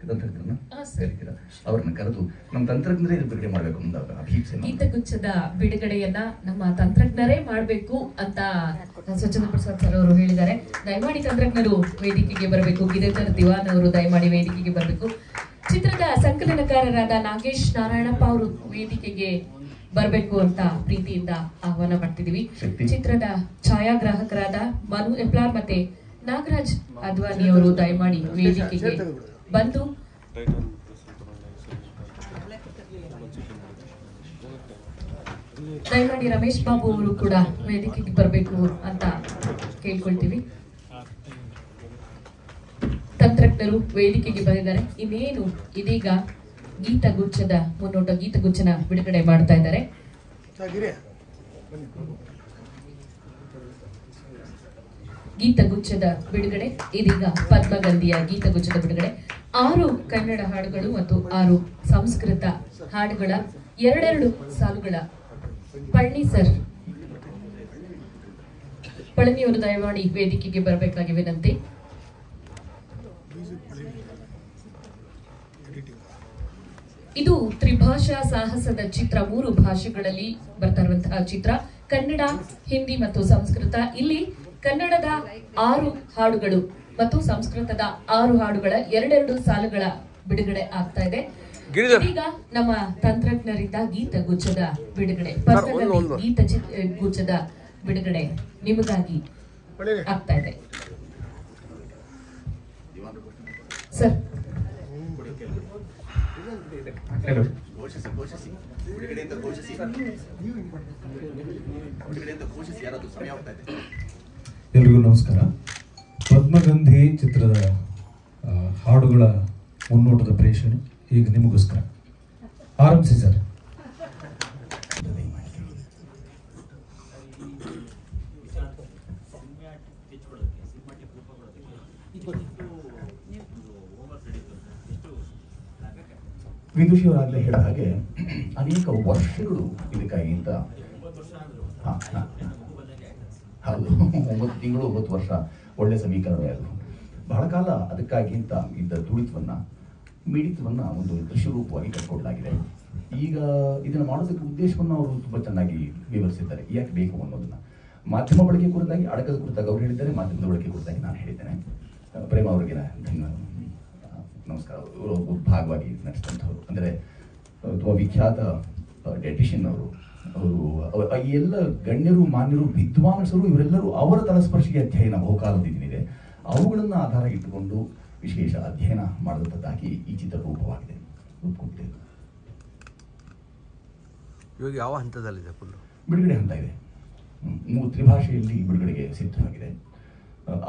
ತಂತ್ರಜ್ಞರನ್ನ ಹೇಳ್ತೀರಾ? ಅವ್ರನ್ನ ಕರೆದು ನಮ್ಮ ತಂತ್ರಜ್ಞರೇ ಬಿಡುಗಡೆ ಮಾಡಬೇಕು ಅಂತ ಅಭಿಪ್ರಾಯ. ಗೀತಗುಚ್ಛದ ಬಿಡುಗಡೆಯನ್ನ ನಮ್ಮ ತಂತ್ರಜ್ಞರೇ ಮಾಡಬೇಕು ಅಂತ ಸುಚೇಂದ್ರ ಪ್ರಸಾದ್ ಸರ್ ಅವರು ಹೇಳಿದ್ದಾರೆ. ದಯಮಾಡಿ ತಂತ್ರಜ್ಞರು ವೇದಿಕೆಗೆ ಬರಬೇಕು. ಗಿರಿಧರ್ ದಿವಾನ್ ಅವರು ದಯಮಾಡಿ ವೇದಿಕೆಗೆ ಬರಬೇಕು. ಚಿತ್ರದ ಸಂಕಲನಕಾರರಾದ ನಾಗೇಶ್ ನಾರಾಯಣಪ್ಪ ಅವರು ವೇದಿಕೆಗೆ ಬರಬೇಕು ಅಂತ ಪ್ರೀತಿಯಿಂದ ಆಹ್ವಾನ ಮಾಡ್ತಿದೀವಿ. ಚಿತ್ರದ ಛಾಯಾಗ್ರಾಹಕರಾದ ಮನು ಎಪ್ಲಾರ್ ಮತ್ತೆ ನಾಗರಾಜ್ ಅದ್ವಾನಿ ಅವರು ದಯಮಾಡಿ ವೇದಿಕೆಗೆ ಬಂದು ದಯಮಾಡಿ ರಮೇಶ್ ಬಾಬು ಅವರು ಕೂಡ ವೇದಿಕೆಗೆ ಬರಬೇಕು ಅಂತ ಕೇಳ್ಕೊಳ್ತೀವಿ. ತಂತ್ರಜ್ಞರು ವೇದಿಕೆಗೆ ಬಂದಿದ್ದಾರೆ. ಇನ್ನೇನು ಇದೀಗ ಗೀತಗುಚ್ಛದ ಮುನ್ನೋಟ, ಗೀತಗುಚ್ಛನ ಬಿಡುಗಡೆ ಮಾಡ್ತಾ ಇದ್ದಾರೆ. ಗೀತಗುಚ್ಛದ ಬಿಡುಗಡೆ ಇದೀಗ ಪದ್ಮಗಂಧಿಯ ಗೀತಗುಚ್ಛದ ಬಿಡುಗಡೆ. 6 ಕನ್ನಡ ಹಾಡುಗಳು ಮತ್ತು 6 ಸಂಸ್ಕೃತ ಹಾಡುಗಳ 2 ಸಾಲುಗಳ ಪಳನಿ ಸರ್, ಪಳನಿಯವರು ದಯಮಾಡಿ ವೇದಿಕೆಗೆ ಬರಬೇಕಾಗಿ ವಿನಂತಿ. ಇದು ತ್ರಿಭಾಷಾ ಸಾಹಸದ ಚಿತ್ರ. 3 ಭಾಷೆಗಳಲ್ಲಿ ಬರ್ತಾ ಇರುವಂತಹ ಚಿತ್ರ, ಕನ್ನಡ, ಹಿಂದಿ ಮತ್ತು ಸಂಸ್ಕೃತ. ಇಲ್ಲಿ ಕನ್ನಡದ 6 ಹಾಡುಗಳು ಮತ್ತು ಸಂಸ್ಕೃತದ 6 ಹಾಡುಗಳ 2 ಸಾಲುಗಳ ಬಿಡುಗಡೆ ಆಗ್ತಾ ಇದೆ. ಈಗ ನಮ್ಮ ತಂತ್ರಜ್ಞರಿಂದ ಗೀತಗುಚ್ಛದ ಬಿಡುಗಡೆ, ಗೀತಗುಚ್ಛದ ಬಿಡುಗಡೆ ನಿಮಗಾಗಿ ಆಗ್ತಾ ಇದೆ. ಸರ್ ಎಲ್ರಿಗೂ ನಮಸ್ಕಾರ. ಪದ್ಮಗಂಧಿ ಚಿತ್ರದ ಹಾಡುಗಳ ಮುನ್ನೋಟದ ಪ್ರೇಷಣೆ ಈಗ ನಿಮಗೋಸ್ಕರ. ಆರಂಭಿಸಿ ಸರ್. ವಿದುಷಿಯವರಾಗಲೇ ಹೇಳಿದ ಹಾಗೆ ಅನೇಕ ವರ್ಷಗಳು ಇದಕ್ಕಾಗಿ ಅಂತ, ಹೌದು, 9 ತಿಂಗಳು 9 ವರ್ಷ ಒಳ್ಳೆ ಸಮೀಕರಣವೇ ಅದು. ಬಹಳ ಕಾಲ ಅದಕ್ಕಾಗಿ ಅಂತ ಇದ್ದ ತುಳಿತವನ್ನ, ಮಿಡಿತವನ್ನ ಒಂದು ದೃಶ್ಯ ರೂಪವಾಗಿ ಕಟ್ಕೊಡ್ಲಾಗಿದೆ. ಈಗ ಇದನ್ನು ಮಾಡೋದಕ್ಕೆ ಉದ್ದೇಶವನ್ನು ಅವರು ತುಂಬಾ ಚೆನ್ನಾಗಿ ವಿವರಿಸಿದ್ದಾರೆ, ಯಾಕೆ ಬೇಕು ಅನ್ನೋದನ್ನ. ಮಾಧ್ಯಮ ಬಳಕೆ ಕುರಿತಾಗಿ, ಅಡಕದ ಕುರಿತಾಗಿ ಅವರು ಹೇಳಿದ್ದಾರೆ, ಮಾಧ್ಯಮದ ಬಳಕೆ ಕುರಿತಾಗಿ ನಾನು ಹೇಳಿದ್ದೇನೆ. ಪ್ರೇಮ ಅವರಿಗೆ ನಮಸ್ಕಾರ. ಇವರು ಭಾಗವಾಗಿ ನಡೆಸಿದಂಥವ್ರು, ಅಂದರೆ ತುಂಬ ವಿಖ್ಯಾತ ಡೈಟಿಷಿಯನ್ ಅವರು. ಈ ಎಲ್ಲ ಗಣ್ಯರು, ಮಾನ್ಯರು, ವಿದ್ವಾಂಸರು ಇವರೆಲ್ಲರೂ ಅವರ ತಲಸ್ಪರ್ಶಿಗೆ ಅಧ್ಯಯನ ಬಹುಕಾಲದಿದೆ. ಅವುಗಳನ್ನು ಆಧಾರ ಇಟ್ಟುಕೊಂಡು ವಿಶೇಷ ಅಧ್ಯಯನ ಮಾಡಿದಂಥದ್ದಾಗಿ ಈ ಚಿತ್ರ ರೂಪವಾಗಿದೆ. ಇವಾಗ ಯಾವ ಹಂತದಲ್ಲಿದೆ? ಬಿಡುಗಡೆ ಹಂತ ಇದೆ. 3 ತ್ರಿಭಾಷೆಯಲ್ಲಿ ಬಿಡುಗಡೆಗೆ ಸಿದ್ಧವಾಗಿದೆ.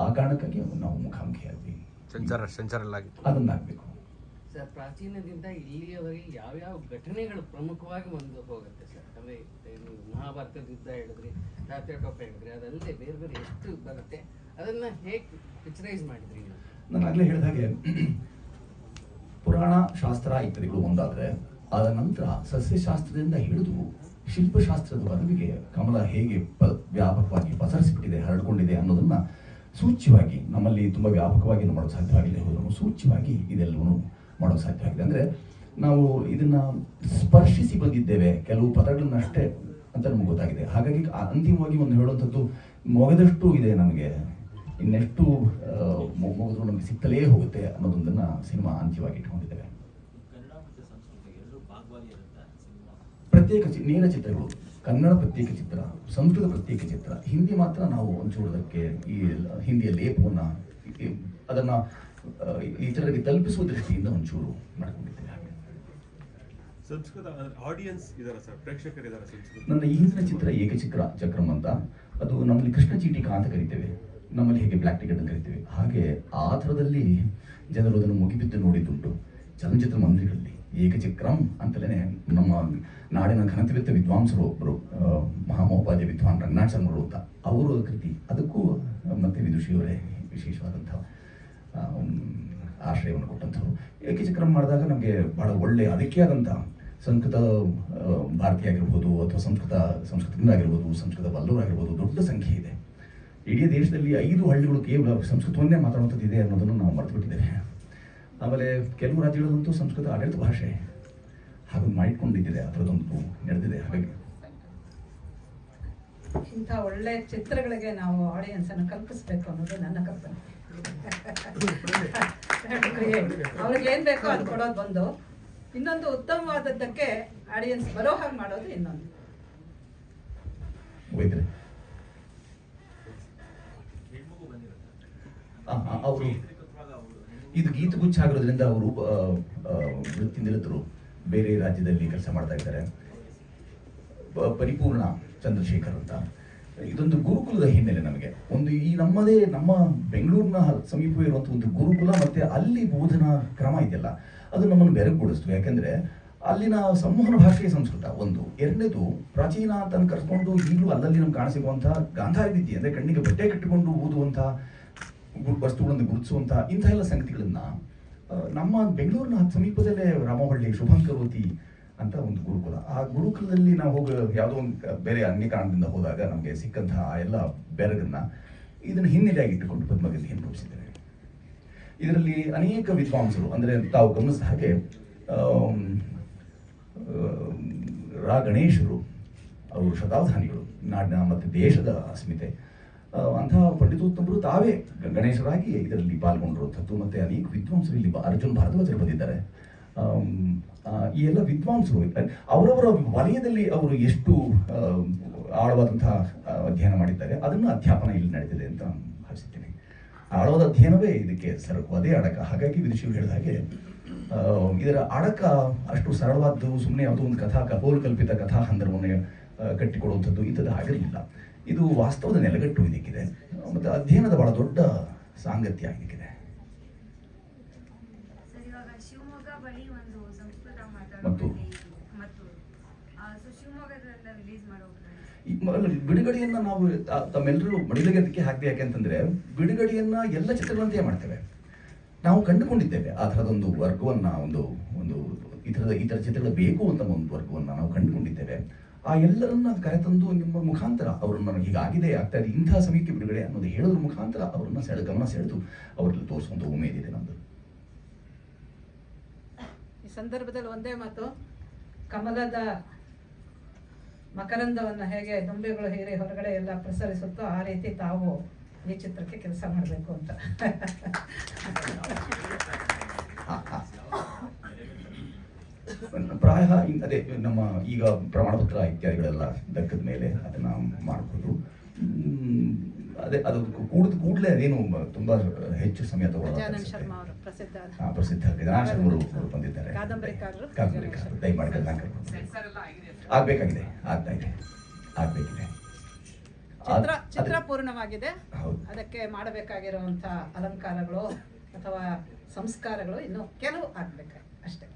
ಆ ಕಾರಣಕ್ಕಾಗಿ ನಾವು ಮುಖಾಮುಖಿಯಾಗಿ ಅದನ್ನಾಗಬೇಕು. ಸರ್, ಪ್ರಾಚೀನದಿಂದ ಇಲ್ಲಿಯವರೆಗೆ ಯಾವ್ಯಾವ ಘಟನೆಗಳು ಪ್ರಮುಖವಾಗಿ ಒಂದು ಹೋಗುತ್ತೆ ಸರ್? ಅಂದರೆ ಮಹಾಭಾರತದ ಯುದ್ಧ ಹೇಳಿದ್ರಿ, ರಾತ್ರಿ ಟೋಪ ಹೇಳಿದ್ರಿ, ಅದಲ್ಲದೆ ಬೇರೆ ಬೇರೆ ಎಷ್ಟು ಬರುತ್ತೆ, ಅದನ್ನ ಹೇಗೆ ಪಿಕ್ಚರೈಸ್ ಮಾಡಿದ್ರಿ? ನಾನು ಆಗಲೇ ಹೇಳಿದ ಹಾಗೆ ಪುರಾಣ ಶಾಸ್ತ್ರ ಇತ್ಯಾದಿಗಳು ಒಂದಾದರೆ, ಆದ ನಂತರ ಸಸ್ಯಶಾಸ್ತ್ರದಿಂದ ಹಿಡಿದು ಶಿಲ್ಪಶಾಸ್ತ್ರದವರೆಗೆ ಕಮಲ ಹೇಗೆ ವ್ಯಾಪಕವಾಗಿ ಪಸರಿಸಿಬಿಟ್ಟಿದೆ, ಹರಡಿಕೊಂಡಿದೆ ಅನ್ನೋದನ್ನ ಸೂಚ್ಯವಾಗಿ, ನಮ್ಮಲ್ಲಿ ತುಂಬ ವ್ಯಾಪಕವಾಗಿ ಮಾಡೋದು ಸಾಧ್ಯವಾಗಿದೆ ಹೋದರೂ ಸೂಚ್ಯವಾಗಿ ಇದೆಲ್ಲವೂ ಮಾಡೋದು ಸಾಧ್ಯವಾಗಿದೆ. ಅಂದರೆ ನಾವು ಇದನ್ನ ಸ್ಪರ್ಶಿಸಿ ಬಂದಿದ್ದೇವೆ, ಕೆಲವು ಪದಗಳನ್ನಷ್ಟೇ ಅಂತ ನಮ್ಗೆ ಗೊತ್ತಾಗಿದೆ. ಹಾಗಾಗಿ ಅಂತಿಮವಾಗಿ ಒಂದು ಹೇಳುವಂಥದ್ದು ಮೊಗದಷ್ಟು ಇದೆ ನಮಗೆ, ಇನ್ನೆಷ್ಟು ಮೊಗದ್ರು ನಮಗೆ ಸಿಗ್ತಲೇ ಹೋಗುತ್ತೆ ಅನ್ನೋದೊಂದನ್ನು ಸಿನಿಮಾ ಅಂತ್ಯವಾಗಿ ಇಟ್ಕೊಂಡಿದ್ದೇವೆ. ಪ್ರತ್ಯೇಕ ನೇರ ಚಿತ್ರಗಳು, ಕನ್ನಡ ಪ್ರತ್ಯೇಕ ಚಿತ್ರ, ಸಂಸ್ಕೃತ ಪ್ರತ್ಯೇಕ ಚಿತ್ರ, ಹಿಂದಿ ಮಾತ್ರ ನಾವು ಒಂಚೂರದಕ್ಕೆ ಈ ಹಿಂದಿಯ ಲೇಪವನ್ನು ಅದನ್ನು ಇತರರಿಗೆ ತಲುಪಿಸುವ ದೃಷ್ಟಿಯಿಂದ ಒಂಚೂರು ಮಾಡ್ಕೊಂಡಿದ್ದೇವೆ. ಹಾಗೆ ಸಂಸ್ಕೃತ ಆಡಿಯನ್ಸ್ ಇದಾರೆ ಸರ್, ಪ್ರೇಕ್ಷಕರಿದ್ದಾರೆ ಸಂಸ್ಕೃತ. ನನ್ನ ಈ ಹಿಂದಿನ ಚಿತ್ರ ಏಕಚಿತ್ರ ಚಕ್ರಂ ಅಂತ, ಅದು ನಮ್ಮಲ್ಲಿ ಕೃಷ್ಣ ಚೀಟಿಕಾ ಅಂತ ಕರಿತೇವೆ, ನಮ್ಮಲ್ಲಿ ಹೇಗೆ ಬ್ಲ್ಯಾಕ್ ಟಿಕೆಟ್ ಅಂತ ಕರಿತೇವೆ, ಹಾಗೆ ಆ ಥರದಲ್ಲಿ ಜನರು ಅದನ್ನು ಮುಗಿಬಿದ್ದು ನೋಡಿದ್ದುಂಟು. ಚಲನಚಿತ್ರ ಮಂದಿರಗಳಲ್ಲಿ ಏಕಚಕ್ರಂ ಅಂತಲೇ ನಮ್ಮ ನಾಡಿನ ಘನತಿವೆತ್ತ ವಿದ್ವಾಂಸರು ಒಬ್ಬರು, ಮಹಾಮಹೋಪಾಧ್ಯ ವಿದ್ವಾನ್ ರಂಗನಾಥ್ ಶರ್ಮರು ಅಂತ, ಅವರು ಕೃತಿ, ಅದಕ್ಕೂ ಮತ್ತೆ ವಿದುಷಿಯವರೇ ವಿಶೇಷವಾದಂಥ ಆಶ್ರಯವನ್ನು ಕೊಟ್ಟಂಥವ್ರು. ಏಕಚಕ್ರಂ ಮಾಡಿದಾಗ ನಮಗೆ ಬಹಳ ಒಳ್ಳೆಯ ಅದಕ್ಕೆ ಆದಂಥ ಸಂಸ್ಕೃತ ಭಾರತಿ ಆಗಿರ್ಬೋದು, ಅಥವಾ ಸಂಸ್ಕೃತದಿಂದ ಆಗಿರ್ಬೋದು, ಸಂಸ್ಕೃತ ಬಲ್ಲವರಾಗಿರ್ಬೋದು ದೊಡ್ಡ ಸಂಖ್ಯೆ ಇದೆ. ಇಡೀ ದೇಶದಲ್ಲಿ 5 ಹಳ್ಳಿಗಳು ಕೇವಲ ಸಂಸ್ಕೃತವನ್ನೇ ಮಾತಾಡುವಂಥದ್ದು ಇದೆ ಅನ್ನೋದನ್ನು ನಾವು ಮರೆತುಬಿಟ್ಟಿದ್ದೇವೆ. ಆಮೇಲೆ ಕೆಲವು ರಾಜ್ಯಗಳಲ್ಲಂತೂ ಸಂಸ್ಕೃತ ಆಡಳಿತ ಭಾಷೆ, ಹಾಗೆ ಮಾಡಿಕೊಂಡಿದ್ದಿದೆ, ಆ ಥರದೊಂದು ನಡೆದಿದೆ. ಹಾಗಾಗಿ ಇಂಥ ಒಳ್ಳೆ ಚಿತ್ರಗಳಿಗೆ ನಾವು ಆಡಿಯನ್ಸನ್ನು ಕಲ್ಪಿಸ್ಬೇಕು ಅನ್ನೋದು ನನ್ನ ಕಲ್ಪನೆ. ಅವ್ರಿಗೆ ಏನು ಬೇಕೋ ಅದು ಕೊಡೋದು ಒಂದು, ಇನ್ನೊಂದು ಉತ್ತಮವಾದದ್ದಕ್ಕೆ ಆಡಿಯನ್ಸ್ ಬರೋ ಹಾಗೆ ಮಾಡೋದು ಇನ್ನೊಂದು. ವೈದ್ಯರೇ ಅವರು ಇದು ಗೀತಗುಚ್ಛ ಆಗಿರೋದ್ರಿಂದ ಅವರು ವೃತ್ತಿ ನಿರತರು, ಬೇರೆ ರಾಜ್ಯದಲ್ಲಿ ಕೆಲಸ ಮಾಡ್ತಾ ಇದ್ದಾರೆ. ಪರಿಪೂರ್ಣ ಚಂದ್ರಶೇಖರ್ ಅಂತ. ಇದೊಂದು ಗುರುಕುಲದ ಹಿನ್ನೆಲೆ ನಮಗೆ ಒಂದು ಈ ನಮ್ಮ ಬೆಂಗಳೂರಿನ ಸಮೀಪ ಇರುವಂಥ ಒಂದು ಗುರುಕುಲ ಮತ್ತೆ ಅಲ್ಲಿ ಬೋಧನಾ ಕ್ರಮ ಇದೆಯಲ್ಲ ಅದು ನಮ್ಮನ್ನು ಬೆರಗುಗೊಳಿಸ್ತು. ಯಾಕೆಂದ್ರೆ ಅಲ್ಲಿನ ಸಂವಹನ ಭಾಷೆ ಸಂಸ್ಕೃತ ಒಂದು, ಎರಡನೇದು ಪ್ರಾಚೀನ ಅಂತ ಕರ್ಕೊಂಡು ಈಗಲೂ ಅಲ್ಲಲ್ಲಿ ನಮ್ಗೆ ಕಾಣಸಿಗುವಂತಹ ಗಾಂಧಾರಿ ವಿದ್ಯೆ ಅಂದ್ರೆ ಕಣ್ಣಿಗೆ ಬಟ್ಟೆ ಕಟ್ಟಿಕೊಂಡು ಓದುವಂತಹ ವಸ್ತುಗಳನ್ನು ಗುರುತಿಸುವಂಥ ಇಂಥ ಎಲ್ಲ ಸಂಗತಿಗಳನ್ನ ನಮ್ಮ ಬೆಂಗಳೂರಿನ ಸಮೀಪದಲ್ಲೇ ರಾಮವಳ್ಳಿ ಶುಭಂಕರೋತಿ ಅಂತ ಒಂದು ಗುರುಕುಲ, ಆ ಗುರುಕುಲದಲ್ಲಿ ನಾವು ಯಾವುದೋ ಒಂದು ಬೇರೆ ಅನ್ಯ ಕಾರಣದಿಂದ ಹೋದಾಗ ನಮಗೆ ಸಿಕ್ಕಂತಹ ಆ ಎಲ್ಲ ಬೆರಗನ್ನ ಇದನ್ನು ಹಿನ್ನೆಲೆಯಾಗಿ ಇಟ್ಟುಕೊಂಡು ಪದ್ಮಗಂಧಿಯನ್ನು ರೂಪಿಸಿದ್ದೇವೆ. ಇದರಲ್ಲಿ ಅನೇಕ ವಿದ್ವಾಂಸರು ಅಂದ್ರೆ ತಾವು ಗಮನಿಸಿದ ಹಾಗೆ ರಾ ಗಣೇಶರು ಅವರು ಶತಾವಧಾನಿಗಳು, ನಾಡಿನ ಮತ್ತು ದೇಶದ ಅಸ್ಮಿತೆ, ಅಂತಹ ಪಂಡಿತೋತ್ತಮರು ತಾವೇ ಗಣೇಶರಾಗಿ ಇದರಲ್ಲಿ ಪಾಲ್ಗೊಂಡಿರುವಂಥದ್ದು. ಮತ್ತೆ ಅನೇಕ ವಿದ್ವಾಂಸರು ಇಲ್ಲಿ ಅರ್ಜುನ್ ಭಾರದ್ವಾಜರು ಬಂದಿದ್ದಾರೆ. ಈ ಎಲ್ಲ ವಿದ್ವಾಂಸರು ಅವರವರ ವಲಯದಲ್ಲಿ ಅವರು ಎಷ್ಟು ಆಳವಾದಂತಹ ಅಧ್ಯಯನ ಮಾಡಿದ್ದಾರೆ ಅದನ್ನು ಅಧ್ಯಾಪನ ಇಲ್ಲಿ ನಡೆದಿದೆ ಅಂತ ಭಾವಿಸುತ್ತೇನೆ. ಆಳವಾದ ಅಧ್ಯಯನವೇ ಇದಕ್ಕೆ ಸರಕು, ಅದೇ ಅಡಕ. ಹಾಗಾಗಿ ವಿದುಷಿಗಳು ಹೇಳಿದ ಹಾಗೆ ಇದರ ಅಡಕ ಅಷ್ಟು ಸರಳವಾದ್ದು, ಸುಮ್ಮನೆ ಯಾವುದೋ ಒಂದು ಕಪೋಲು ಕಲ್ಪಿತ ಕಥಾ ಸಂದರ್ಭವನ್ನು ಕಟ್ಟಿಕೊಡುವಂಥದ್ದು ಇಂಥದ್ದು ಆಗಿರಲಿಲ್ಲ. ಇದು ವಾಸ್ತವದ ನೆಲೆಗಟ್ಟು ಇದಕ್ಕಿದೆ, ಮತ್ತು ಅಧ್ಯಯನದ ಬಹಳ ದೊಡ್ಡ ಸಾಂಗತ್ಯ ಇದಕ್ಕಿದೆ. ಮತ್ತು ಬಿಡುಗಡೆಯನ್ನ ನಾವು ತಮ್ಮೆಲ್ಲರೂ ಮಡಿಲಿಗೆ ಅದಕ್ಕೆ ಹಾಕ್ತೀವಿ. ಯಾಕೆಂತಂದ್ರೆ ಬಿಡುಗಡೆಯನ್ನ ಎಲ್ಲ ಚಿತ್ರಗಳಂತೆಯೇ ಮಾಡ್ತೇವೆ. ನಾವು ಕಂಡುಕೊಂಡಿದ್ದೇವೆ ಆ ಥರದೊಂದು ವರ್ಗವನ್ನ, ಒಂದು ಈ ಥರ ಚಿತ್ರಗಳು ಬೇಕು ಅಂತ ಒಂದು ವರ್ಗವನ್ನ ನಾವು ಕಂಡುಕೊಂಡಿದ್ದೇವೆ. ಆ ಎಲ್ಲರನ್ನ ಕರೆತಂದು ನಿಮ್ಮ ಮುಖಾಂತರ ಅವರನ್ನ ಹೀಗಾಗಿದೆ, ಆಗ್ತಾ ಇದೆ, ಇಂತಹ ಸಮಯಕ್ಕೆ ಬಿಡುಗಡೆ ಅನ್ನೋದು ಹೇಳೋದ್ರ ಮುಖಾಂತರ ಅವರನ್ನ ಗಮನ ಸೆಳೆದು ಅವರಲ್ಲಿ ತೋರಿಸುವಂತ ಉಮೇದಿದೆ ನಮ್ದು. ಈ ಸಂದರ್ಭದಲ್ಲಿ ಒಂದೇ ಮಾತು, ಕಮಲದ ಮಕರಂದವನ್ನು ಹೇಗೆ ದುಂಬಿಗಳು ಹೀರಿ ಹೊರಗಡೆ ಎಲ್ಲ ಪ್ರಸರಿಸುತ್ತೋ ಆ ರೀತಿ ತಾವು ಈ ಚಿತ್ರಕ್ಕೆ ಕೆಲಸ ಮಾಡಬೇಕು ಅಂತ. ಪ್ರಾಯ ಅದೇ ನಮ್ಮ ಈಗ ಪ್ರಮಾಣ ಪತ್ರ ಇತ್ಯಾದಿಗಳೆಲ್ಲ ದಕ್ಕದ ಮೇಲೆ ಅದನ್ನ ಮಾಡಬಹುದು. ಅದೇ ಅದು ಕೂಡಲೇ ಅದೇನು ತುಂಬಾ ಹೆಚ್ಚು ಸಮಯ ತಗೊಳ್ಳೋದು. ಪ್ರಸಿದ್ಧ ಗಜಾನನ ಶರ್ಮರು ಬಂದಿದ್ದಾರೆ, ಕಾದಂಬರಿಕಾರರು. ದಯಮಾಡಿ ಆಗ್ಬೇಕಾಗಿದೆ, ಆಗ್ಬೇಕಿದೆ. ಚಿತ್ರ ಪೂರ್ಣವಾಗಿದೆ. ಅದಕ್ಕೆ ಮಾಡಬೇಕಾಗಿರುವಂತಹ ಅಲಂಕಾರಗಳು ಅಥವಾ ಸಂಸ್ಕಾರಗಳು ಇನ್ನು ಕೆಲವು ಆಗ್ಬೇಕು ಅಷ್ಟೇ.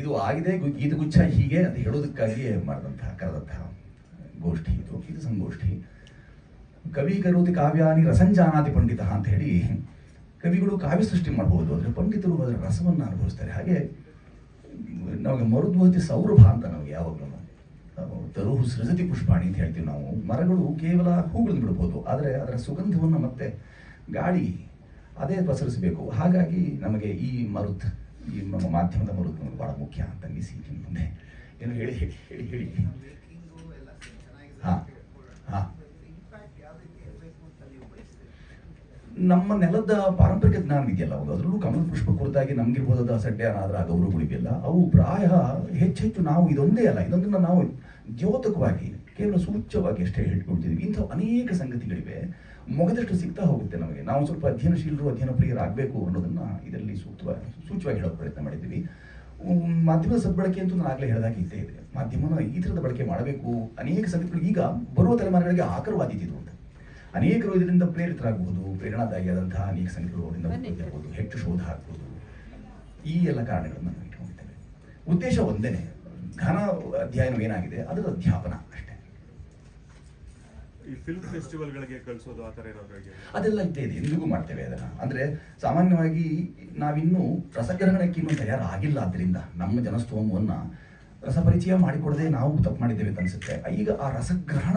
ಇದು ಆಗಿದೆ, ಗೀತಗುಚ್ಛ ಹೀಗೆ ಅಂತ ಹೇಳೋದಕ್ಕಾಗಿಯೇ ಮಾಡಿದಂತಹ ಕರೆದಂತಹ ಗೋಷ್ಠಿ ಇದು ಸಂಗೋಷ್ಠಿ. ಕವಿ ಕರೋತಿ ಕಾವ್ಯಾನಿ ರಸಂಜಾನಾತಿ ಪಂಡಿತ ಅಂತ ಹೇಳಿ, ಕವಿಗಳು ಕಾವ್ಯ ಸೃಷ್ಟಿ ಮಾಡಬಹುದು, ಆದರೆ ಪಂಡಿತರು ಅದರ ರಸವನ್ನು ಅನುಭವಿಸ್ತಾರೆ. ಹಾಗೆ ನಮಗೆ ಮರುದ್ವತಿ ಸೌರಭ ಅಂತ ನಮಗೆ ಯಾವಾಗಲೂ ತರುಹು ಸೃಜತಿ ಪುಷ್ಪಾಣಿ ಅಂತ ಹೇಳ್ತೀವಿ ನಾವು. ಮರಗಳು ಕೇವಲ ಹೂಗಳನ್ನು ಬಿಡ್ಬೋದು, ಆದರೆ ಅದರ ಸುಗಂಧವನ್ನು ಮತ್ತೆ ಗಾಳಿ ಅದೇ ಪಸರಿಸಬೇಕು. ಹಾಗಾಗಿ ನಮಗೆ ಈ ನಮ್ಮ ಮಾಧ್ಯಮದ ಮರುತ್ ನಮಗೆ ಬಹಳ ಮುಖ್ಯ ಅಂತ ಅನ್ನಿಸಿ ಮುಂದೆ ಏನು ಹೇಳಿ ಹೇಳಿ ಹೇಳಿ ನಮ್ಮ ನೆಲದ ಪಾರಂಪರಿಕ ಜ್ಞಾನ ಇದೆಯಲ್ಲ, ಅದರಲ್ಲೂ ಕಮಲ ಪುಷ್ಪ ಕುರಿತಾಗಿ ನಮ್ಗಿರ್ಬೋದಾದ ಸಡ್ಯಾನಾದ್ರ ಗೌರವಗಳಿವೆಯಲ್ಲ, ಅವು ಪ್ರಾಯ ಹೆಚ್ಚೆಚ್ಚು ನಾವು ಇದೊಂದೇ ಅಲ್ಲ, ಇದೊಂದನ್ನು ನಾವು ದ್ಯೋತಕವಾಗಿ ಕೇವಲ ಸೂಚ್ಯವಾಗಿ ಅಷ್ಟೇ ಹೇಳ್ಕೊಳ್ತಿದ್ವಿ. ಇಂಥ ಅನೇಕ ಸಂಗತಿಗಳಿವೆ, ಮೊಗದಷ್ಟು ಸಿಗ್ತಾ ಹೋಗುತ್ತೆ ನಮಗೆ. ನಾವು ಸ್ವಲ್ಪ ಅಧ್ಯಯನಶೀಲರು, ಅಧ್ಯಯನ ಪ್ರಿಯರಾಗಬೇಕು ಅನ್ನೋದನ್ನ ಇದರಲ್ಲಿ ಸೂಚ್ಯವಾಗಿ ಹೇಳೋ ಪ್ರಯತ್ನ ಮಾಡಿದ್ದೀವಿ. ಮಾಧ್ಯಮದ ಸದ್ಬಳಕೆ ಅಂತೂ ನಾನು ಆಗಲೇ ಹೇಳಿದಾಗ ಇದ್ದೇ ಇದೆ. ಮಾಧ್ಯಮನ ಈ ಥರದ ಬಳಕೆ ಮಾಡಬೇಕು. ಅನೇಕ ಸಂಗತಿಗಳು ಈಗ ಬರುವ ತಲೆಮಾರುಗಳಿಗೆ ಆಕರವಾದಿದ್ದು ಅಂತ ಅನೇಕರು ಇದರಿಂದ ಪ್ರೇರಿತರಾಗಬಹುದು, ಪ್ರೇರಣಾದಾಯಿಯಾದಂತಹ ಅನೇಕ ಸಂಗತಿಗಳು ಅವರಿಂದ ಬಂದಿರಬಹುದು, ಹೆಚ್ಚು ಶೋಧ ಆಗ್ಬೋದು. ಈ ಎಲ್ಲ ಕಾರಣಗಳನ್ನು ನಾವು ಇಟ್ಕೊಂಡಿದ್ದೇವೆ. ಉದ್ದೇಶ ಒಂದೇನೆ, ಘನ ಅಧ್ಯಯನ ಏನಾಗಿದೆ ಅದರ ಅಧ್ಯಾಪನ ಅಷ್ಟೇ. ಈ ಫಿಲ್ಮ್ ಫೆಸ್ಟಿವಲ್ಗಳಿಗೆ ಕಳಿಸೋದು ಆ ಥರ ಏನಾದರೂ ಅದೆಲ್ಲ ಇದ್ದೇ ಇದೆ, ಎಂದಿಗೂ ಮಾಡ್ತೇವೆ ಅದನ್ನ. ಅಂದ್ರೆ ಸಾಮಾನ್ಯವಾಗಿ ನಾವಿನ್ನೂ ರಸಗ್ರಹಣಕ್ಕೆ ಇನ್ನೂ ತಯಾರಾಗಿಲ್ಲ. ಆದ್ದರಿಂದ ನಮ್ಮ ಜನಸ್ತೋಮವನ್ನ ರಸಪರಿಚಯ ಮಾಡಿಕೊಡದೆ ನಾವು ತಪ್ಪು ಮಾಡಿದ್ದೇವೆ ಅಂತ ಅನ್ಸುತ್ತೆ. ಈಗ ಆ ರಸಗ್ರಹಣ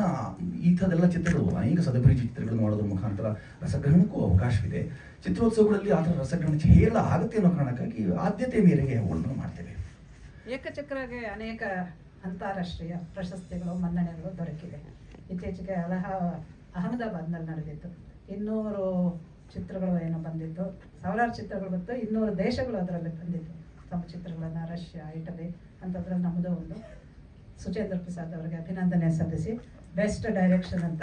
ಈ ಥರದೆಲ್ಲ ಚಿತ್ರಗಳು, ಅನೇಕ ಸದಪರಿಚಯ ಚಿತ್ರಗಳನ್ನು ಮಾಡೋದ್ರ ಮುಖಾಂತರ ರಸಗ್ರಹಣಕ್ಕೂ ಅವಕಾಶವಿದೆ. ಚಿತ್ರೋತ್ಸವಗಳಲ್ಲಿ ಆ ಥರ ರಸಗ್ರಹಣ ಹೇಳ ಆಗುತ್ತೆ ಅನ್ನೋ ಕಾರಣಕ್ಕಾಗಿ ಆದ್ಯತೆ ಮೇರೆಗೆ ಅವುಗಳನ್ನು ಮಾಡ್ತೇವೆ. ಏಕಚಕ್ರಗೆ ಅನೇಕ ಅಂತಾರಾಷ್ಟ್ರೀಯ ಪ್ರಶಸ್ತಿಗಳು, ಮನ್ನಣೆಗಳು ದೊರಕಿದೆ. ಇತ್ತೀಚೆಗೆ ಅಹಮದಾಬಾದ್ನಲ್ಲಿ ನಡೆದಿತ್ತು. 200 ಚಿತ್ರಗಳು ಏನೋ ಬಂದಿತ್ತು, ಸಾವಿರಾರು ಚಿತ್ರಗಳು ಬಂತು, 200 ದೇಶಗಳು ಅದರಲ್ಲಿ ಬಂದಿತ್ತು ತಮ್ಮ ಚಿತ್ರಗಳನ್ನು. ರಷ್ಯಾ, ಇಟಲಿ ಅಂಥದ್ರಲ್ಲಿ ನಮ್ಮದು ಒಂದು. ಸುಚೇಂದ್ರ ಪ್ರಸಾದ್ ಅವರಿಗೆ ಅಭಿನಂದನೆ ಸಲ್ಲಿಸಿ ಬೆಸ್ಟ್ ಡೈರೆಕ್ಷನ್ ಅಂತ.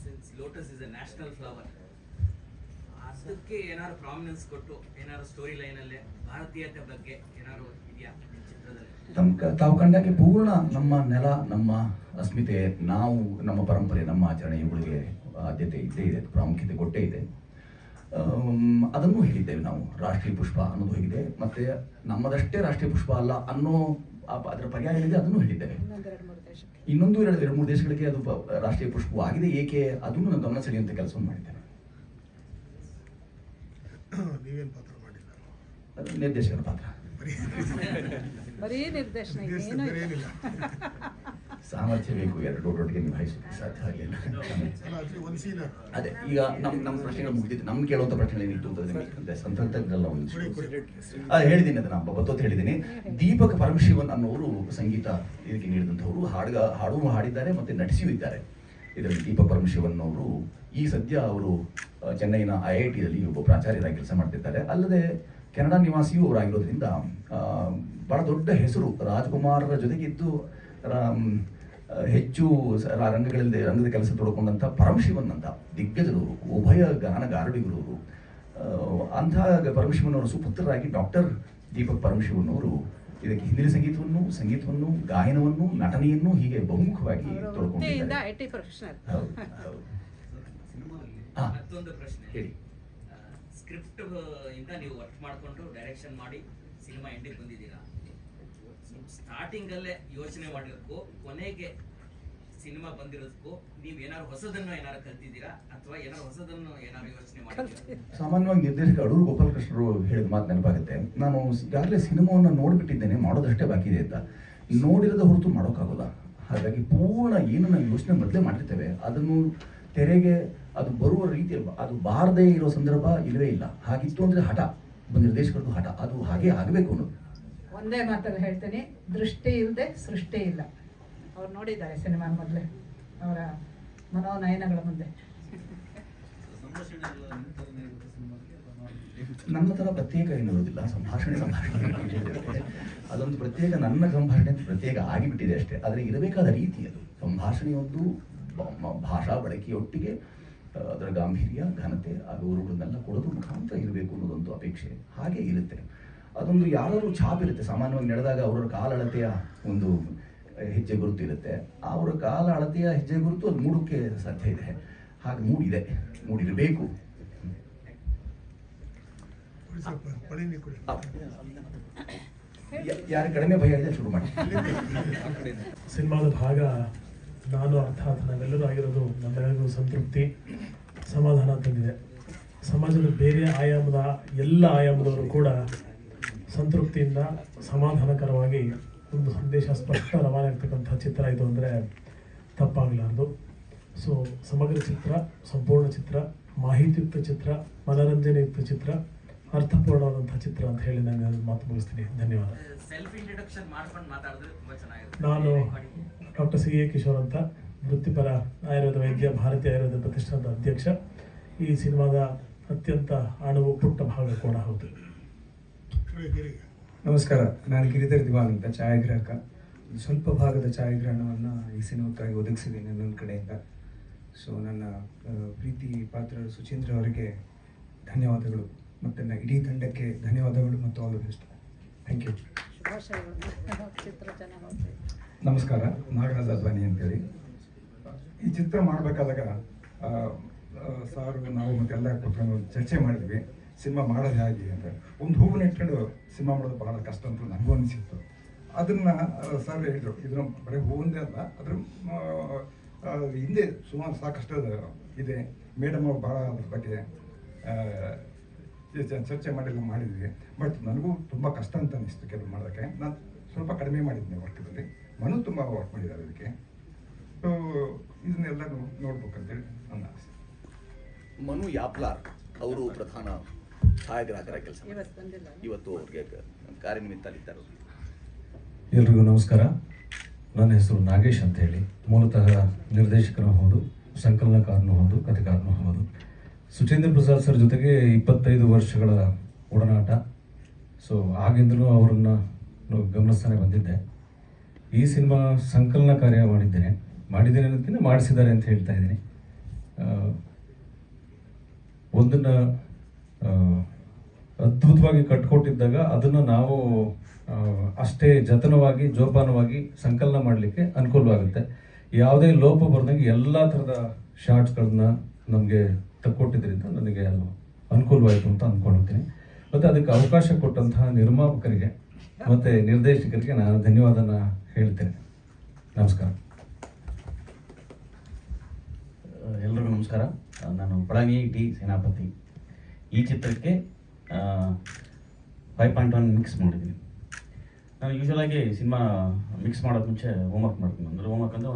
Since lotus is A national flower, ಅದಕ್ಕೆ ಏನಾದ್ರು ಪ್ರಾಮಿನೆನ್ಸ್ ಕೊಟ್ಟು ಏನಾದ್ರು ಸ್ಟೋರಿ ಲೈನಲ್ಲಿ ಭಾರತೀಯತೆ ಬಗ್ಗೆ ಏನಾದ್ರು ಇದೆಯಾ ಚಿತ್ರದಲ್ಲಿ? ತಾವು ಕಂಡಾಗೆ ಪೂರ್ಣ ನಮ್ಮ ನೆಲ, ನಮ್ಮ ಅಸ್ಮಿತೆ, ನಾವು ನಮ್ಮ ಪರಂಪರೆ, ನಮ್ಮ ಆಚರಣೆ ಇವುಗಳಿಗೆ ಆದ್ಯತೆ ಇದ್ದೇ ಇದೆ, ಪ್ರಾಮುಖ್ಯತೆ ಕೊಟ್ಟೇ ಇದೆ. ಅದನ್ನು ಹೇಳಿದ್ದೇವೆ ನಾವು. ರಾಷ್ಟ್ರೀಯ ಪುಷ್ಪ ಅನ್ನೋದು ಹೇಗಿದೆ, ಮತ್ತೆ ನಮ್ಮದಷ್ಟೇ ರಾಷ್ಟ್ರೀಯ ಪುಷ್ಪ ಅಲ್ಲ ಅನ್ನೋ ಅದರ ಪರ್ಯಾಯ ಏನಿದೆ ಅದನ್ನು ಹೇಳಿದ್ದೇವೆ. ಇನ್ನೊಂದು ಎರಡು ಮೂರು ದೇಶಗಳಿಗೆ ಅದು ರಾಷ್ಟ್ರೀಯ ಪುಷ್ಪವೂ ಆಗಿದೆ. ಏಕೆ ಅದನ್ನು ನಾವು ಗಮನ ಸೆಳೆಯುವಂಥ ಕೆಲಸವನ್ನು ಮಾಡಿದ್ದೇವೆ. ನಿರ್ದೇಶಕರ ಪಾತ್ರ, ಬರೀ ನಿರ್ದೇಶನ, ಸಾಮರ್ಥ್ಯ ಬೇಕು, ಎರಡು ಒಟ್ಟೊಟ್ಟಿಗೆ ನಿಭಾಯಿಸಲಿಕ್ಕೆ ಸಾಧ್ಯ ಆಗಲಿಲ್ಲ. ಅದೇ ಈಗ ನಮ್ಮ ಪ್ರಶ್ನೆಗಳು ಮುಗಿದಿತ್ತು. ನಮ್ಗೆ ಕೇಳುವಂಥ ಪ್ರಶ್ನೆಗಳು ಏನಿತ್ತು ಅಂತಂದ್ರೆ ಸಂತಂತ್ರಜ್ಞಲ್ಲ ಒಂದು ಹೇಳಿದ್ದೀನಿ, ಅದನ್ನ ಬತ್ತೊತ್ತು ಹೇಳಿದ್ದೀನಿ. ದೀಪಕ್ ಪರಮಶಿವನ್ ಅನ್ನೋರು ಸಂಗೀತ ಇದಕ್ಕೆ ನೀಡಿದಂಥವ್ರು, ಹಾಡು ಹಾಡಿದ್ದಾರೆ ಮತ್ತೆ ನಟಿಸಿಯೂ ಇದ್ದಾರೆ. ಇದರಲ್ಲಿ ದೀಪಕ್ ಪರಮಶಿವನ್ ಅವರು ಈ ಸದ್ಯ ಅವರು ಚೆನ್ನೈನ IIT-ಯಲ್ಲಿ ಒಬ್ಬ ಪ್ರಾಚಾರ್ಯರಾಗಿ ಕೆಲಸ ಮಾಡ್ತಿದ್ದಾರೆ. ಅಲ್ಲದೆ ಕೆನಡಾ ನಿವಾಸಿಯೂ ಅವರಾಗಿರೋದ್ರಿಂದ ಬಹಳ ದೊಡ್ಡ ಹೆಸರು. ರಾಜ್ಕುಮಾರರ ಜೊತೆಗಿದ್ದು ಹೆಚ್ಚು ರಂಗದ ಕೆಲಸ ತೊಡ್ಕೊಂಡಂಥ ಪರಮಶಿವನ್ ಅಂತ ದಿಗ್ಗಜರು, ಉಭಯ ಗಾನಗಾರಡಿಗರು. ಅಂಥ ಪರಮಶಿವನ್ ಅವರ ಸುಪುತ್ರರಾಗಿ ಡಾಕ್ಟರ್ ದೀಪಕ್ ಪರಮಶಿವನ್ ಅವರು ಇದಕ್ಕೆ ಹಿನ್ನೆಲೆ ಸಂಗೀತವನ್ನು, ಗಾಯನವನ್ನು, ನಟನೆಯನ್ನು ಹೀಗೆ ಬಹುಮುಖವಾಗಿ ತೊಡ್ಕೊಂಡಿದ್ದಾರೆ. ಮತ್ತೊಂದು ಪ್ರಶ್ನೆ ಹೇಳಿ. ಸ್ಕ್ರಿಪ್ಟ್ ಇಂದ ನೀವು ವರ್ಕ್ ಮಾಡಿಕೊಂಡು ಡೈರೆಕ್ಷನ್ ಮಾಡಿ ಸಿನಿಮಾ ಎಂಡಿಗೆ ಬಂದಿದ್ದೀರಾ. ಸ್ಟಾರ್ಟಿಂಗ್ ಅಲ್ಲೇ ಯೋಚನೆ ಮಾಡಿರೋದಕ್ಕೂ ಕೊನೆಗೆ ಸಿನಿಮಾ ಬಂದಿರೋದಕ್ಕೂ ನೀವು ಏನಾದ್ರು ಹೊಸದನ್ನು ಏನಾದ್ರು ಕಲ್ತಿದ್ದೀರಾ ಅಥವಾ ಏನಾದ್ರು ಹೊಸದನ್ನು ಏನಾದ್ರು ಯೋಚನೆ ಮಾಡಿದ್ದೀರಾ? ಸಾಮಾನ್ಯವಾಗಿ ನಿರ್ದೇಶಕ ಅಡೂರು ಗೋಪಾಲಕೃಷ್ಣರು ಹೇಳಿದ ಮಾತು ನೆನಪಾಗುತ್ತೆ. ನಾನು ಈಗಾಗಲೇ ಸಿನಿಮಾವನ್ನು ನೋಡಿಬಿಟ್ಟಿದ್ದೇನೆ, ಮಾಡೋದಷ್ಟೇ ಬಾಕಿ ಇದೆ ಅಂತ. ನೋಡಿರದ ಹೊರತು ಮಾಡೋಕ್ಕಾಗೋಲ್ಲ. ಹಾಗಾಗಿ ಪೂರ್ಣ ಏನು ನಾವು ಯೋಚನೆ ಮೊದಲೇ ಮಾಡಿರ್ತೇವೆ ಅದನ್ನು ತೆರೆಗೆ ಅದು ಬರುವ ರೀತಿಯಲ್ಲಿ ಅದು ಬಾರದೇ ಇರೋ ಸಂದರ್ಭ ಇಲ್ಲವೇ ಇಲ್ಲ. ಹಾಗಿತ್ತು ಅಂದರೆ ಹಠ, ನಿರ್ದೇಶಕರದ್ದು ಹಠ, ಅದು ಹಾಗೆ ಆಗಬೇಕು ಅನ್ನೋದು. ಒಂದೇ ಮಾತಲ್ಲಿ ಹೇಳ್ತೀನಿ, ದೃಷ್ಟಿ ಇಲ್ಲದೆ ಸೃಷ್ಟಿ ಇಲ್ಲ. ಅವ್ರು ನೋಡಿದ್ದಾರೆ ಸಿನಿಮಾ ಮೊದಲೇ, ಅವರ ಮನೋನಯನಗಳ ಮುಂದೆ. ನನ್ನ ಥರ ಪ್ರತ್ಯೇಕ ಏನಿರೋದಿಲ್ಲ, ಸಂಭಾಷಣೆ ಅದೊಂದು ಪ್ರತ್ಯೇಕ, ನನ್ನ ಸಂಭಾಷಣೆ ಅಂತ ಪ್ರತ್ಯೇಕ ಆಗಿಬಿಟ್ಟಿದೆ ಅಷ್ಟೇ. ಆದರೆ ಇರಬೇಕಾದ ರೀತಿ ಅದು ಸಂಭಾಷಣೆಯೊಂದು ಭಾಷಾ ಬಳಕೆಯೊಟ್ಟಿಗೆ ಅದರ ಗಾಂಭೀರ್ಯ, ಘನತೆ, ಅಗೌರವಗಳನ್ನೆಲ್ಲ ಕೊಡೋದು ಮುಖಾಂತರ ಇರಬೇಕು ಅನ್ನೋದೊಂದು ಅಪೇಕ್ಷೆ ಹಾಗೆ ಇರುತ್ತೆ. ಅದೊಂದು ಯಾರಾದರೂ ಛಾಪಿರುತ್ತೆ. ಸಾಮಾನ್ಯವಾಗಿ ನಡೆದಾಗ ಅವರ ಕಾಲ ಅಳತೆಯ ಒಂದು ಹೆಜ್ಜೆ ಗುರುತು ಇರುತ್ತೆ. ಅವರ ಕಾಲ ಅಳತೆಯ ಹೆಜ್ಜೆ ಗುರುತು ಅದು ಮೂಡೋಕ್ಕೆ ಸಾಧ್ಯ ಇದೆ. ಹಾಗೆ ಮೂಡಿದೆ, ಮೂಡಿರಬೇಕು. ಯಾರು ಕಡಿಮೆ ಭಯ ಇದೆ ಶುರು ಮಾಡಿ. ಸಿನಿಮಾದ ಭಾಗ ನಾನು, ಅರ್ಥಾತ್ ನಾವೆಲ್ಲರೂ ಆಗಿರೋದು ನಮ್ಮೆಲ್ಲರಿಗೂ ಸಂತೃಪ್ತಿ, ಸಮಾಧಾನ ತಂದಿದೆ. ಸಮಾಜದ ಬೇರೆ ಆಯಾಮದ ಎಲ್ಲ ಆಯಾಮದವರು ಕೂಡ ಸಂತೃಪ್ತಿಯಿಂದ ಸಮಾಧಾನಕರವಾಗಿ ಒಂದು ಸಂದೇಶ ಸ್ಪಷ್ಟ ರವಾನೆ ಆಗ್ತಕ್ಕಂಥ ಚಿತ್ರ ಇದು ಅಂದರೆ ತಪ್ಪಾಗಲಾರದು. ಸೊ ಸಮಗ್ರ ಚಿತ್ರ, ಸಂಪೂರ್ಣ ಚಿತ್ರ, ಮಾಹಿತಿಯುಕ್ತ ಚಿತ್ರ, ಮನರಂಜನೆಯುಕ್ತ ಚಿತ್ರ, ಅರ್ಥಪೂರ್ಣವಾದಂಥ ಚಿತ್ರ ಅಂತ ಹೇಳಿ ನಾನು ಮಾತು ಮುಗಿಸ್ತೀನಿ. ಧನ್ಯವಾದ. ನಾನು ಡಾಕ್ಟರ್ CA ಕಿಶೋರ್ ಅಂತ, ವೃತ್ತಿಪರ ಆಯುರ್ವೇದ ವೈದ್ಯ, ಭಾರತೀಯ ಆಯುರ್ವೇದ ಪ್ರತಿಷ್ಠಾನದ ಅಧ್ಯಕ್ಷ. ಈ ಸಿನಿಮಾದ ಅತ್ಯಂತ ಅಣುವು ಪುಟ್ಟ ಭಾಗ ಕೂಡ ಹೌದು. ನಮಸ್ಕಾರ, ನಾನು ಗಿರಿಧರ್ ದಿವಾನ್ ಅಂತ, ಛಾಯಾಗ್ರಾಹಕ. ಸ್ವಲ್ಪ ಭಾಗದ ಛಾಯಾಗ್ರಹಣವನ್ನು ಈ ಸಿನಿಮಾಕ್ಕಾಗಿ ಒದಗಿಸಿದ್ದೀನಿ ನನ್ನ ಕಡೆಯಿಂದ. ಸೊ ನನ್ನ ಪ್ರೀತಿ ಪಾತ್ರ ಸುಚೇಂದ್ರ ಅವರಿಗೆ ಧನ್ಯವಾದಗಳು, ಮತ್ತು ನನ್ನ ಇಡೀ ತಂಡಕ್ಕೆ ಧನ್ಯವಾದಗಳು ಮತ್ತು all the best. Thank you. ನಮಸ್ಕಾರ, ನಾಗರಾಜ ಅದ್ವಾನಿ ಅಂತೇಳಿ. ಈ ಚಿತ್ರ ಮಾಡಬೇಕಾದಾಗ ಸಾರು, ನಾವು ಮತ್ತೆಲ್ಲ ಕೂತ್ಕೊಂಡು ಚರ್ಚೆ ಮಾಡಿದ್ವಿ ಸಿನಿಮಾ ಮಾಡೋದು ಹೇಗೆ ಅಂತ. ಒಂದು ಹೂವನ್ನು ಇಟ್ಕೊಂಡು ಸಿನಿಮಾ ಮಾಡೋದು ಬಹಳ ಕಷ್ಟ ಅಂತ ನನಗೂ ಅನಿಸಿತ್ತು. ಅದನ್ನು ಸರ್ ಹೇಳಿದರು, ಇದನ್ನು ಬರೀ ಹೂವೊಂದೇ ಅಲ್ಲ, ಅದ್ರ ಹಿಂದೆ ಸುಮಾರು ಸಾಕಷ್ಟು ಇದೆ. ಮೇಡಮ್ ಅವರು ಭಾಳ ಅದ್ರ ಬಗ್ಗೆ ಚರ್ಚೆ ಮಾಡಿದ್ವಿ. ಬಟ್ ನನಗೂ ತುಂಬ ಕಷ್ಟ ಅಂತ ಅನಿಸ್ತು ಕೆಲವು ಮಾಡೋದಕ್ಕೆ. ನಾನು ಸ್ವಲ್ಪ ಕಡಿಮೆ ಮಾಡಿದ್ದೆ ವರ್ಕದಲ್ಲಿ. ಮನು ತುಂಬ ವರ್ಕ್ ಮಾಡಿದ್ದಾರೆ ಅದಕ್ಕೆ. ಸೊ ಇದನ್ನೆಲ್ಲ ನೋಡ್ಬೇಕಂತೇಳಿ ನನ್ನ ಆಸೆ. ಮನು ಯಾಪ್ಲಾರ್ ಅವರು ಪ್ರಧಾನ ಛಾಯಾಗ್ರಾಹಕರ ಕೆಲಸ ಇವತ್ತು ಅವ್ರಿಗೆ ಕಾರ್ಯನಿಮಿತ್ತ ಅಲ್ಲಿದ್ದಾರೆ. ಎಲ್ರಿಗೂ ನಮಸ್ಕಾರ. ನನ್ನ ಹೆಸರು ನಾಗೇಶ್ ಅಂತ ಹೇಳಿ. ಮೂಲತಃ ನಿರ್ದೇಶಕನೂ ಹೌದು, ಸಂಕಲನಕಾರನೂ ಹೌದು, ಕಥೆಗಾರನೂ ಹೌದು. ಸುಚೇಂದ್ರ ಪ್ರಸಾದ್ ಸರ್ ಜೊತೆಗೆ 25 ವರ್ಷಗಳ ಒಡನಾಟ. ಸೊ ಆಗಿಂದಲೂ ಅವರನ್ನು ಗಮನಿಸ್ತಾನೆ ಬಂದಿದ್ದೆ. ಈ ಸಿನಿಮಾ ಸಂಕಲನ ಕಾರ್ಯ ಮಾಡಿದ್ದೇನೆ ಅನ್ನೋದಕ್ಕಿಂತ ಮಾಡಿಸಿದ್ದಾರೆ ಅಂತ ಹೇಳ್ತಾ ಇದ್ದೀನಿ. ಒಂದನ್ನು ಅದ್ಭುತವಾಗಿ ಕಟ್ಕೊಟ್ಟಿದ್ದಾಗ ಅದನ್ನು ನಾವು ಅಷ್ಟೇ ಜತನವಾಗಿ ಜೋಪಾನವಾಗಿ ಸಂಕಲನ ಮಾಡಲಿಕ್ಕೆ ಅನುಕೂಲವಾಗುತ್ತೆ. ಯಾವುದೇ ಲೋಪ ಬರ್ದಂಗೆ ಎಲ್ಲ ಥರದ ಶಾರ್ಟ್ಸ್ಗಳನ್ನ ನಮಗೆ ತಕ್ಕೊಟ್ಟಿದ್ರಿಂದ ನನಗೆ ಅದು ಅನುಕೂಲವಾಯಿತು ಅಂತ ಅಂದ್ಕೊಳ್ತೀನಿ. ಮತ್ತು ಅದಕ್ಕೆ ಅವಕಾಶ ಕೊಟ್ಟಂತಹ ನಿರ್ಮಾಪಕರಿಗೆ ಮತ್ತು ನಿರ್ದೇಶಕರಿಗೆ ನಾನು ಧನ್ಯವಾದನ ಹೇಳ್ತೇನೆ. ನಮಸ್ಕಾರ. ಎಲ್ರಿಗೂ ನಮಸ್ಕಾರ. ನಾನು ಪಳನಿ ಡಿ ಸೇನಾಪತಿ. ಈ ಚಿತ್ರಕ್ಕೆ 5.1 ಮಿಕ್ಸ್ ಮಾಡಿದ್ದೀನಿ. ನಾನು ಯೂಶ್ವಲಾಗಿ ಸಿನಿಮಾ ಮಿಕ್ಸ್ ಮಾಡೋದು ಮುಂಚೆ ಹೋಮ್ವರ್ಕ್ ಮಾಡ್ತೀನಿ. ಅಂದರೆ ಹೋಮ್ವರ್ಕ್ ಅಂದರೆ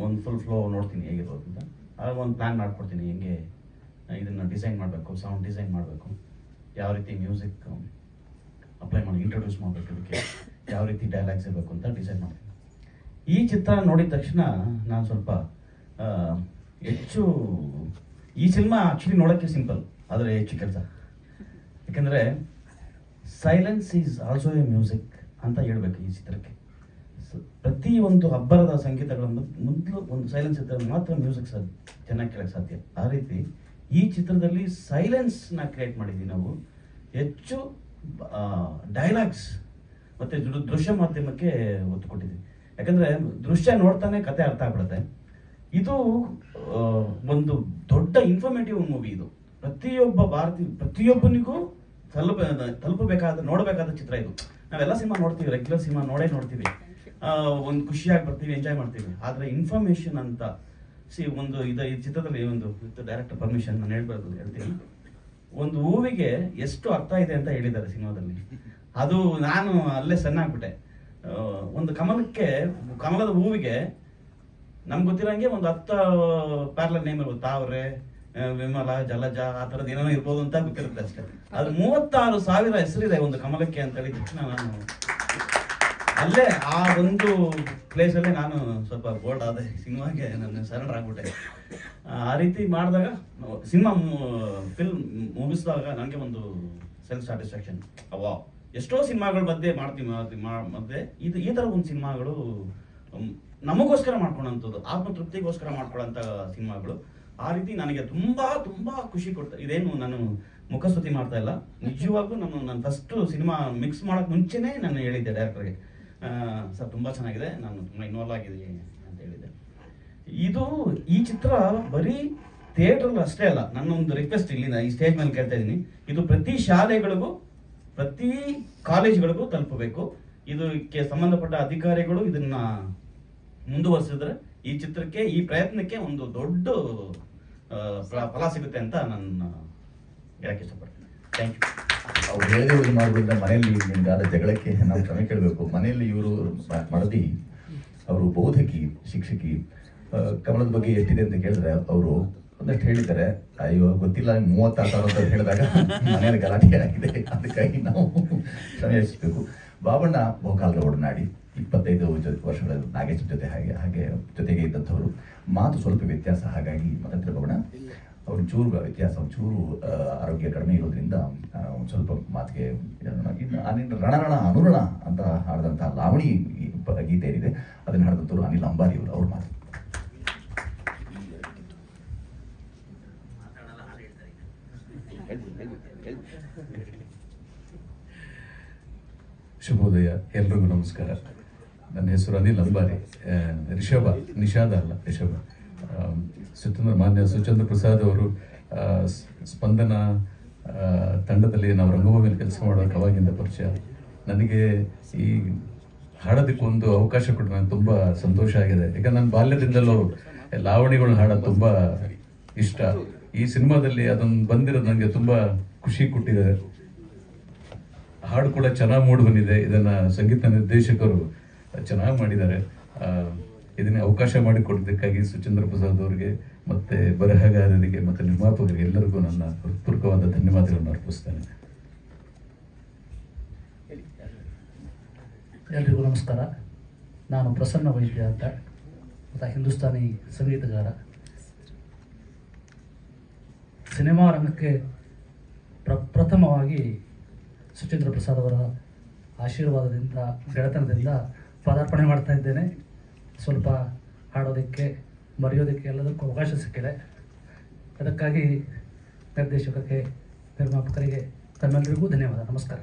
ಒಂದು ಫುಲ್ ಫ್ಲೋ ನೋಡ್ತೀನಿ ಹೇಗಿರ್ಬೋದು ಅಂತ. ಆಗ ಒಂದು ಪ್ಲ್ಯಾನ್ ಮಾಡ್ಕೊಡ್ತೀನಿ, ಹೆಂಗೆ ಇದನ್ನು ಡಿಸೈನ್ ಮಾಡಬೇಕು, ಸೌಂಡ್ ಡಿಸೈನ್ ಮಾಡಬೇಕು, ಯಾವ ರೀತಿ ಮ್ಯೂಸಿಕ್ ಅಪ್ಲೈ ಮಾಡಿ ಇಂಟ್ರೊಡ್ಯೂಸ್ ಮಾಡಬೇಕು, ಇದಕ್ಕೆ ಯಾವ ರೀತಿ ಡೈಲಾಗ್ಸ್ ಇರಬೇಕು ಅಂತ ಡಿಸೈಡ್ ಮಾಡ್ತೀನಿ. ಈ ಚಿತ್ರ ನೋಡಿದ ತಕ್ಷಣ ನಾನು ಸ್ವಲ್ಪ ಹೆಚ್ಚು ಈ ಸಿನಿಮಾ ಆ್ಯಕ್ಚುಲಿ ನೋಡೋಕ್ಕೆ ಸಿಂಪಲ್, ಆದರೆ ಹೆಚ್ಚು ಕೆಲಸ. ಯಾಕೆಂದರೆ silence is also A music ಅಂತ ಹೇಳ್ಬೇಕು ಈ ಚಿತ್ರಕ್ಕೆ. ಪ್ರತಿಯೊಂದು ಅಬ್ಬರದ ಸಂಗೀತಗಳ ಮೊದಲು ಒಂದು ಸೈಲೆನ್ಸ್ ಇದ್ದರೆ ಮಾತ್ರ ಮ್ಯೂಸಿಕ್ ಚೆನ್ನಾಗಿ ಕೇಳೋಕ್ಕೆ ಸಾಧ್ಯ. ಆ ರೀತಿ ಈ ಚಿತ್ರದಲ್ಲಿ ಸೈಲೆನ್ಸ್ನ ಕ್ರಿಯೇಟ್ ಮಾಡಿದ್ದೀವಿ ನಾವು. ಹೆಚ್ಚು ಡೈಲಾಗ್ಸ್ ಮತ್ತು ದೃಶ್ಯ ಮಾಧ್ಯಮಕ್ಕೆ ಒತ್ತು ಕೊಟ್ಟಿದ್ದೀವಿ. ಯಾಕಂದರೆ ದೃಶ್ಯ ನೋಡ್ತಾನೆ ಕತೆ ಅರ್ಥ ಆಗ್ಬಿಡುತ್ತೆ. ಇದು ಒಂದು ದೊಡ್ಡ ಇನ್ಫಾರ್ಮೇಟಿವ್ ಮೂವಿ. ಇದು ಪ್ರತಿಯೊಬ್ಬನಿಗೂ ತಲುಪಬೇಕಾದ ನೋಡಬೇಕಾದ ಚಿತ್ರ ಇದು. ನಾವೆಲ್ಲ ಸಿನಿಮಾ ನೋಡ್ತೀವಿ, ರೆಗ್ಯುಲರ್ ಸಿನಿಮಾ ನೋಡ್ತೀವಿ, ಒಂದು ಖುಷಿಯಾಗಿ ಬರ್ತೀವಿ, ಎಂಜಾಯ್ ಮಾಡ್ತೀವಿ. ಆದರೆ ಇನ್ಫಾರ್ಮೇಷನ್ ಅಂತ ಒಂದು ಈ ಚಿತ್ರದಲ್ಲಿ ಒಂದು ಡೈರೆಕ್ಟರ್ ಪರ್ಮಿಷನ್ ನಾನು ಹೇಳ್ತೀನಿ, ಒಂದು ಹೂವಿಗೆ ಎಷ್ಟು ಅರ್ಥ ಇದೆ ಅಂತ ಹೇಳಿದ್ದಾರೆ ಸಿನಿಮಾದಲ್ಲಿ. ಅದು ನಾನು ಅಲ್ಲೇ ಸಣ್ಣಾಗ್ಬಿಟ್ಟೆ. ಒಂದು ಕಮಲದ ಹೂವಿಗೆ ನಮ್ಗೆ ಗೊತ್ತಿರೋಂಗೆ ಒಂದು 10 ಪ್ಯಾರಲಲ್ ನೇಮ್ ಇರ್ಬೋದು. ತಾವ್ರೆ, ವಿಮಲ, ಜಲಜ, ಆ ಥರದ್ದು ಏನೋ ಇರ್ಬೋದು ಅಂತ ಗೊತ್ತಿರುತ್ತೆ ಅಷ್ಟೇ. ಅದು 36,000 ಹೆಸರಿದೆ ಒಂದು ಕಮಲಕ್ಕೆ ಅಂತ ಹೇಳಿದ ತಕ್ಷಣ ನಾನು ಅಲ್ಲೇ ಆ ಒಂದು ಪ್ಲೇಸಲ್ಲೇ ನಾನು ಸ್ವಲ್ಪ ಬೋಲ್ಡ್ ಆದೆ. ಸಿನಿಮಾಗೆ ನಾನು ಸರೆಂಡರ್ ಆಗ್ಬಿಟ್ಟೆ. ಆ ರೀತಿ ಮಾಡಿದಾಗ ಸಿನಿಮಾ ಫಿಲ್ಮ್ ಮುಗಿಸಿದಾಗ ನನಗೆ ಒಂದು ಸೆಲ್ಫ್ ಸ್ಯಾಟಿಸ್ಫ್ಯಾಕ್ಷನ್. ಎಷ್ಟೋ ಸಿನಿಮಾಗಳ ಮಧ್ಯೆ ಮಧ್ಯೆ ಈ ಥರ ಒಂದು ಸಿನಿಮಾಗಳು ನಮಗೋಸ್ಕರ ಮಾಡ್ಕೊಳ್ಳೋಂಥದ್ದು, ಆತ್ಮತೃಪ್ತಿಗೋಸ್ಕರ ಮಾಡ್ಕೊಳ್ಳೋಂಥ ಸಿನಿಮಾಗಳು. ಆ ರೀತಿ ನನಗೆ ತುಂಬ ತುಂಬ ಖುಷಿ ಕೊಡ್ತಾರೆ. ಇದೇನು ನಾನು ಮುಖಸ್ತುತಿ ಮಾಡ್ತಾ ಇಲ್ಲ, ನಿಜವಾಗ್ಲೂ ನಾನು ಫಸ್ಟು ಸಿನಿಮಾ ಮಿಕ್ಸ್ ಮಾಡೋಕ್ಕೆ ಮುಂಚೆನೇ ನಾನು ಹೇಳಿದ್ದೆ ಡೈರೆಕ್ಟರ್ಗೆ, ಸರ್ ತುಂಬ ಚೆನ್ನಾಗಿದೆ, ನಾನು ತುಂಬ ಇನ್ವಾಲ್ವ್ ಆಗಿದ್ದೀನಿ ಅಂತ ಹೇಳಿದ್ದೆ. ಈ ಚಿತ್ರ ಬರೀ ಥಿಯೇಟ್ರಲ್ಲಿ ಅಷ್ಟೇ ಅಲ್ಲ, ನನ್ನ ಒಂದು ರಿಕ್ವೆಸ್ಟ್ ಇಲ್ಲಿಂದ ಈ ಸ್ಟೇಜ್ ಮೇಲೆ ಕೇಳ್ತಾ ಇದ್ದೀನಿ, ಇದು ಪ್ರತಿ ಶಾಲೆಗಳಿಗೂ ಪ್ರತಿ ಕಾಲೇಜ್ಗಳಿಗೂ ತಲುಪಬೇಕು. ಇದಕ್ಕೆ ಸಂಬಂಧಪಟ್ಟ ಅಧಿಕಾರಿಗಳು ಇದನ್ನ ಮುಂದುವರಿಸಿದ್ರೆ ಈ ಚಿತ್ರಕ್ಕೆ, ಈ ಪ್ರಯತ್ನಕ್ಕೆ ಒಂದು ದೊಡ್ಡ ಫಲ ಸಿಗುತ್ತೆ ಅಂತ ನಾನು ಹೇಳಕ್ಕೆ ಇಷ್ಟಪಡ್ತೀನಿ. Thank you. ಅವ್ರು ಹೇಳಿದ ಒಂದು ಮಾಡೋದ್ರಿಂದ ಮನೆಯಲ್ಲಿ ನಿಮ್ಗಾದ ಜಗಳಕ್ಕೆ ನಾವು ಕ್ಷಮೆ ಕೇಳಬೇಕು. ಮನೆಯಲ್ಲಿ ಇವರು ಮಡದಿ, ಅವರು ಬೋಧಕಿ, ಶಿಕ್ಷಕಿ. ಕಮಲದ ಬಗ್ಗೆ ಎಷ್ಟಿದೆ ಅಂತ ಕೇಳಿದ್ರೆ ಅವರು ಒಂದಷ್ಟು ಹೇಳಿದ್ದಾರೆ. ಅಯ್ಯೋ ಗೊತ್ತಿಲ್ಲ 36,000 ಅಂತ ಹೇಳಿದಾಗ ಮನೆಯಲ್ಲಿ ಗಲಾಟೆ ಆಗಿದೆ. ಅದಕ್ಕಾಗಿ ನಾವು ಕ್ಷಮೆ ಯಾಚಿಸಬೇಕು. ಬಾಬಣ್ಣ ಬಹುಕಾಲದ ಒಡನಾಡಿ, 25 ವರ್ಷಗಳ ನಾಗೇಶ್ ಜೊತೆಗೆ ಇದ್ದಂಥವ್ರು. ಮಾತು ಸ್ವಲ್ಪ ವ್ಯತ್ಯಾಸ, ಹಾಗಾಗಿ ಮತ್ತೆ ಬಾಬಣ್ಣ ಅವ್ರ ಚೂರು ವ್ಯತ್ಯಾಸ, ಒಂಚೂರು ಆರೋಗ್ಯ ಕಡಿಮೆ ಇರೋದ್ರಿಂದ ಒಂದು ಸ್ವಲ್ಪ ಮಾತಿಗೆ ಇನ್ನು ರಣರಣ ಅನುರಣ ಅಂತ ಹಾಡಿದಂಥ ಲಾವಣಿ ಗೀತೆ ಏನಿದೆ ಅದನ್ನು ಹಾಡಿದಂಥವ್ರು ಅನಿಲ್ ಅಂಬಾರಿ ಅವರು. ಅವ್ರ ಮಾತು ಶುಭೋದಯ, ಎಲ್ರಿಗೂ ನಮಸ್ಕಾರ. ನನ್ನ ಹೆಸರು ಅನಿಲ್ ಅಂಬಾರಿ. ನಿಷಾದ ಅಲ್ಲ, ರಿಷಭ. ಮಾನ್ಯ ಸುಚೇಂದ್ರ ಪ್ರಸಾದ್ ಅವರು ಸ್ಪಂದನ ತಂಡದಲ್ಲಿ ನಾವು ರಂಗಭೂಮಿಯಲ್ಲಿ ಕೆಲಸ ಮಾಡೋಕೆ ಅವಾಗಿಂದ ಪರಿಚಯ. ನನಗೆ ಈ ಹಾಡೋದಕ್ಕೊಂದು ಅವಕಾಶ ಕೊಟ್ಟು ನನಗೆ ತುಂಬ ಸಂತೋಷ ಆಗಿದೆ. ಯಾಕಂದ್ರೆ ನನ್ನ ಬಾಲ್ಯದಿಂದಲೂ ಲಾವಣಿಗಳು ಹಾಡೋದು ತುಂಬ ಇಷ್ಟ. ಈ ಸಿನಿಮಾದಲ್ಲಿ ಅದನ್ನು ಬಂದಿರೋದು ನನಗೆ ತುಂಬ ಖುಷಿ ಕೊಟ್ಟಿದೆ. ಹಾಡು ಕೂಡ ಚೆನ್ನಾಗಿ ಮೂಡಿ ಬಂದಿದೆ. ಇದನ್ನು ಸಂಗೀತ ನಿರ್ದೇಶಕರು ಚೆನ್ನಾಗಿ ಮಾಡಿದ್ದಾರೆ. ಇದನ್ನೇ ಅವಕಾಶ ಮಾಡಿಕೊಡೋದಕ್ಕಾಗಿ ಸುಚೇಂದ್ರ ಪ್ರಸಾದ್ ಅವರಿಗೆ ಮತ್ತು ಬರಹಗಾರರಿಗೆ ಮತ್ತು ನಿರ್ಮಾಪಕರಿಗೆ ಎಲ್ಲರಿಗೂ ನನ್ನ ಹೃತ್ಪೂರ್ವಕವಾದ ಧನ್ಯವಾದಗಳನ್ನು ಅರ್ಪಿಸ್ತೇನೆ. ಎಲ್ರಿಗೂ ನಮಸ್ಕಾರ. ನಾನು ಪ್ರಸನ್ನ ವೈದ್ಯ ಅಂತ, ಹಿಂದೂಸ್ತಾನಿ ಸಂಗೀತಗಾರ. ಸಿನಿಮಾ ರಂಗಕ್ಕೆ ಪ್ರಥಮವಾಗಿ ಸುಚೇಂದ್ರ ಪ್ರಸಾದ್ ಅವರ ಆಶೀರ್ವಾದದಿಂದ, ಗೆಳೆತನದಿಂದ ಪದಾರ್ಪಣೆ ಮಾಡ್ತಾ ಇದ್ದೇನೆ. ಸ್ವಲ್ಪ ಹಾಡೋದಕ್ಕೆ ಬರೆಯೋದಕ್ಕೆ ಎಲ್ಲದಕ್ಕೂ ಅವಕಾಶ ಸಿಕ್ಕಿದೆ. ಅದಕ್ಕಾಗಿ ನಿರ್ದೇಶಕರಿಗೆ, ನಿರ್ಮಾಪಕರಿಗೆ ತಮ್ಮೆಲ್ಲರಿಗೂ ಧನ್ಯವಾದ. ನಮಸ್ಕಾರ.